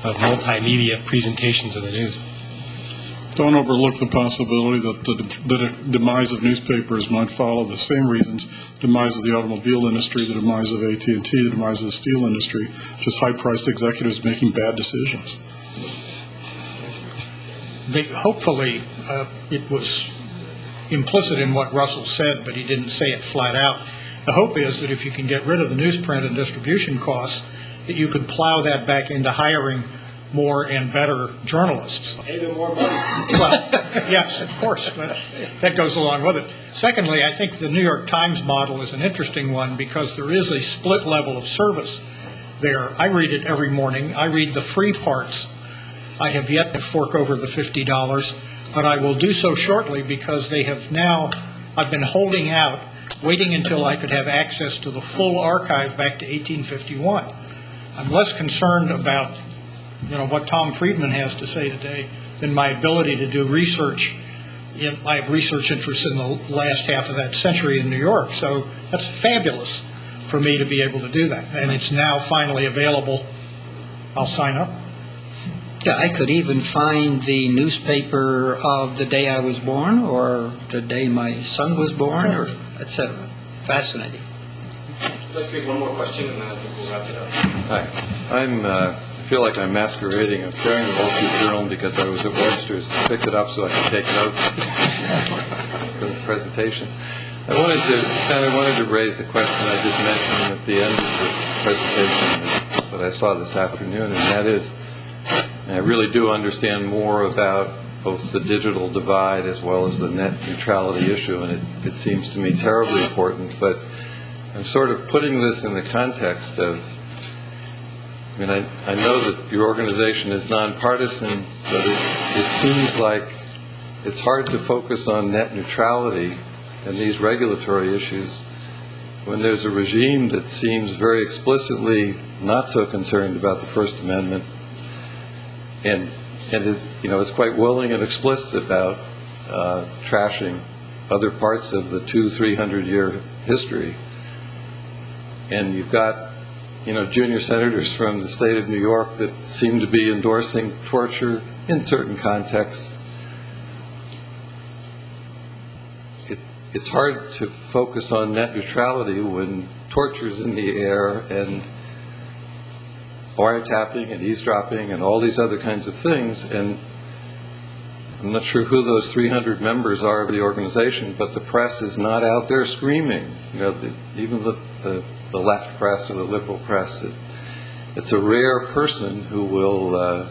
multimedia presentations of the news. Don't overlook the possibility that the demise of newspapers might follow the same reasons: demise of the automobile industry, the demise of AT&T, the demise of the steel industry, just high-priced executives making bad decisions. Hopefully, it was implicit in what Russell said, but he didn't say it flat out. The hope is that if you can get rid of the newsprint and distribution costs, that you could plow that back into hiring more and better journalists. Pay them more money. Well, yes, of course, but that goes along with it. Secondly, I think the New York Times model is an interesting one because there is a split level of service there. I read it every morning. I read the free parts. I have yet to fork over the $50, but I will do so shortly because they have now, I've been holding out, waiting until I could have access to the full archive back to 1851. I'm less concerned about what Tom Friedman has to say today than my ability to do research. I have research interests in the last half of that century in New York, so that's fabulous for me to be able to do that. And it's now finally available. I'll sign up. Yeah, I could even find the newspaper of the day I was born or the day my son was born, or etc. Fascinating. I'd like to take one more question, and then I think we'll wrap it up. Hi. I feel like I'm masquerading. I'm carrying the Wall Street Journal because I was at Webster's, picked it up so I could take notes for the presentation. I wanted to raise the question I just mentioned at the end of the presentation that I saw this afternoon, and that is, I really do understand more about both the digital divide as well as the net neutrality issue, and it seems to me terribly important, but I'm sort of putting this in the context of, I know that your organization is nonpartisan, but it seems like it's hard to focus on net neutrality and these regulatory issues when there's a regime that seems very explicitly not so concerned about the First Amendment, and it's quite willing and explicit about trashing other parts of the 200-300 year history. And you've got junior senators from the state of New York that seem to be endorsing torture in certain contexts. It's hard to focus on net neutrality when torture's in the air and wiretapping and eavesdropping and all these other kinds of things. And I'm not sure who those 300 members are of the organization, but the press is not out there screaming. Even the left press or the liberal press, it's a rare person who will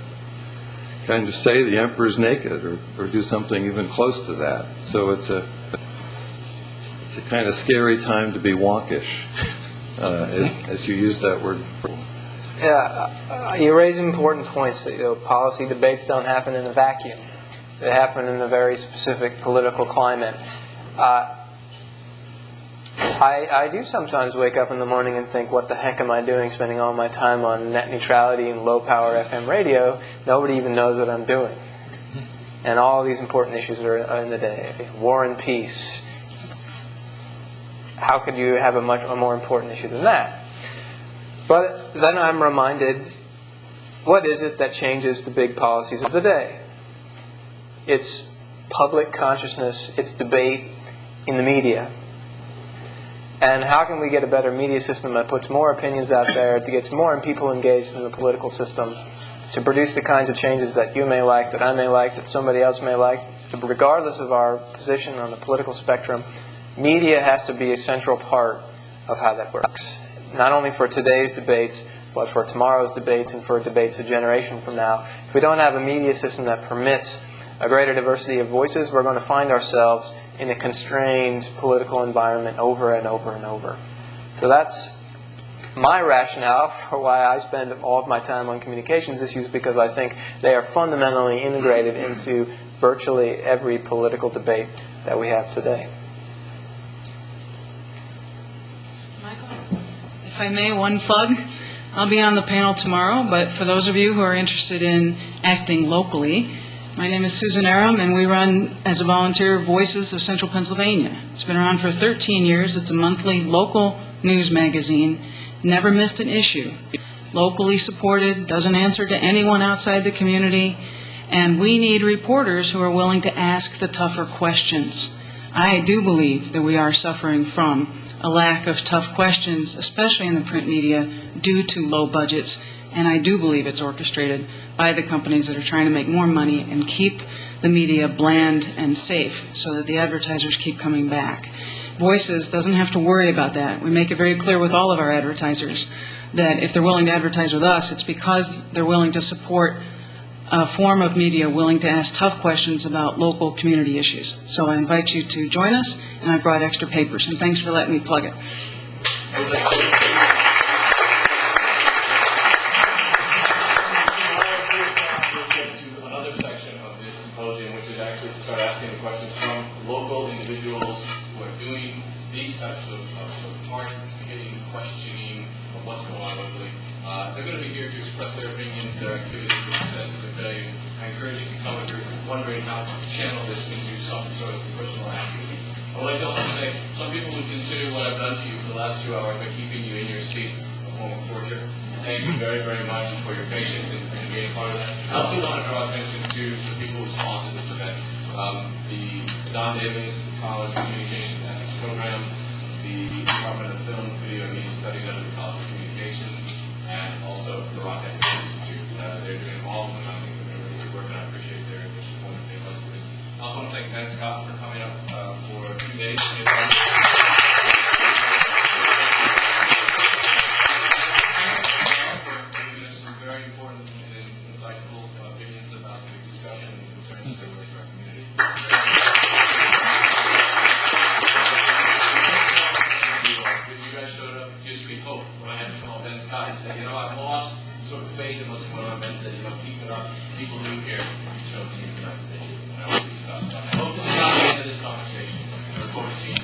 kind of say the emperor's naked or do something even close to that. So it's a kind of scary time to be wonkish, as you use that word. Yeah, you raise important points. Policy debates don't happen in a vacuum. They happen in a very specific political climate. I do sometimes wake up in the morning and think, what the heck am I doing spending all my time on net neutrality and low-power FM radio? Nobody even knows what I'm doing. And all these important issues are in the day. War and peace. How could you have a more important issue than that? But then I'm reminded, what is it that changes the big policies of the day? It's public consciousness, it's debate in the media. And how can we get a better media system that puts more opinions out there, to get more people engaged in the political system, to produce the kinds of changes that you may like, that I may like, that somebody else may like, regardless of our position on the political spectrum? Media has to be a central part of how that works. Not only for today's debates, but for tomorrow's debates and for debates a generation from now. If we don't have a media system that permits a greater diversity of voices, we're going to find ourselves in a constrained political environment over and over and over. So that's my rationale for why I spend all of my time on communications issues, because I think they are fundamentally integrated into virtually every political debate that we have today. Michael, if I may, one plug. I'll be on the panel tomorrow, but for those of you who are interested in acting locally, my name is Susan Aram, and we run, as a volunteer, Voices of Central Pennsylvania. It's been around for 13 years. It's a monthly local news magazine. Never missed an issue. Locally supported, doesn't answer to anyone outside the community, and we need reporters who are willing to ask the tougher questions. I do believe that we are suffering from a lack of tough questions, especially in the print media, due to low budgets, and I do believe it's orchestrated by the companies that are trying to make more money and keep the media bland and safe so that the advertisers keep coming back. Voices doesn't have to worry about that. We make it very clear with all of our advertisers that if they're willing to advertise with us, it's because they're willing to support a form of media willing to ask tough questions about local community issues. So I invite you to join us, and I brought extra papers, and thanks for letting me plug it. Another section of this symposium, which is actually to start asking the questions from local individuals who are doing these types of hard-hitting questioning of what's going on locally. They're going to be here to express their opinions, their activities, their successes, and failures. I encourage you to come if you're wondering how to channel this into some sort of personal activity. I would like to also say, some people would consider what I've done to you for the last 2 hours by keeping you in your seats a form of torture. Thank you very, very much for your patience and being a part of that. I also want to draw attention to the people who sponsored this event. The Don Davis College Communications Ethics Program, the Department of Film, Video, and Media Studies under the College of Communications, and also the Rock Ethics Institute. They're doing all of them. I think they're really good work, and I appreciate their support and their help. I also want to thank Ben Scott for coming up for 2 days. Giving us some very important and insightful opinions about the discussion and concerns that relate to our community. You guys showed up, gives me hope. When I had to call Ben Scott and say, I've lost sort of faith in what's going on. Ben said, keep it up. People new here showed me tonight. I hope this is not the end of this conversation. I look forward to seeing you.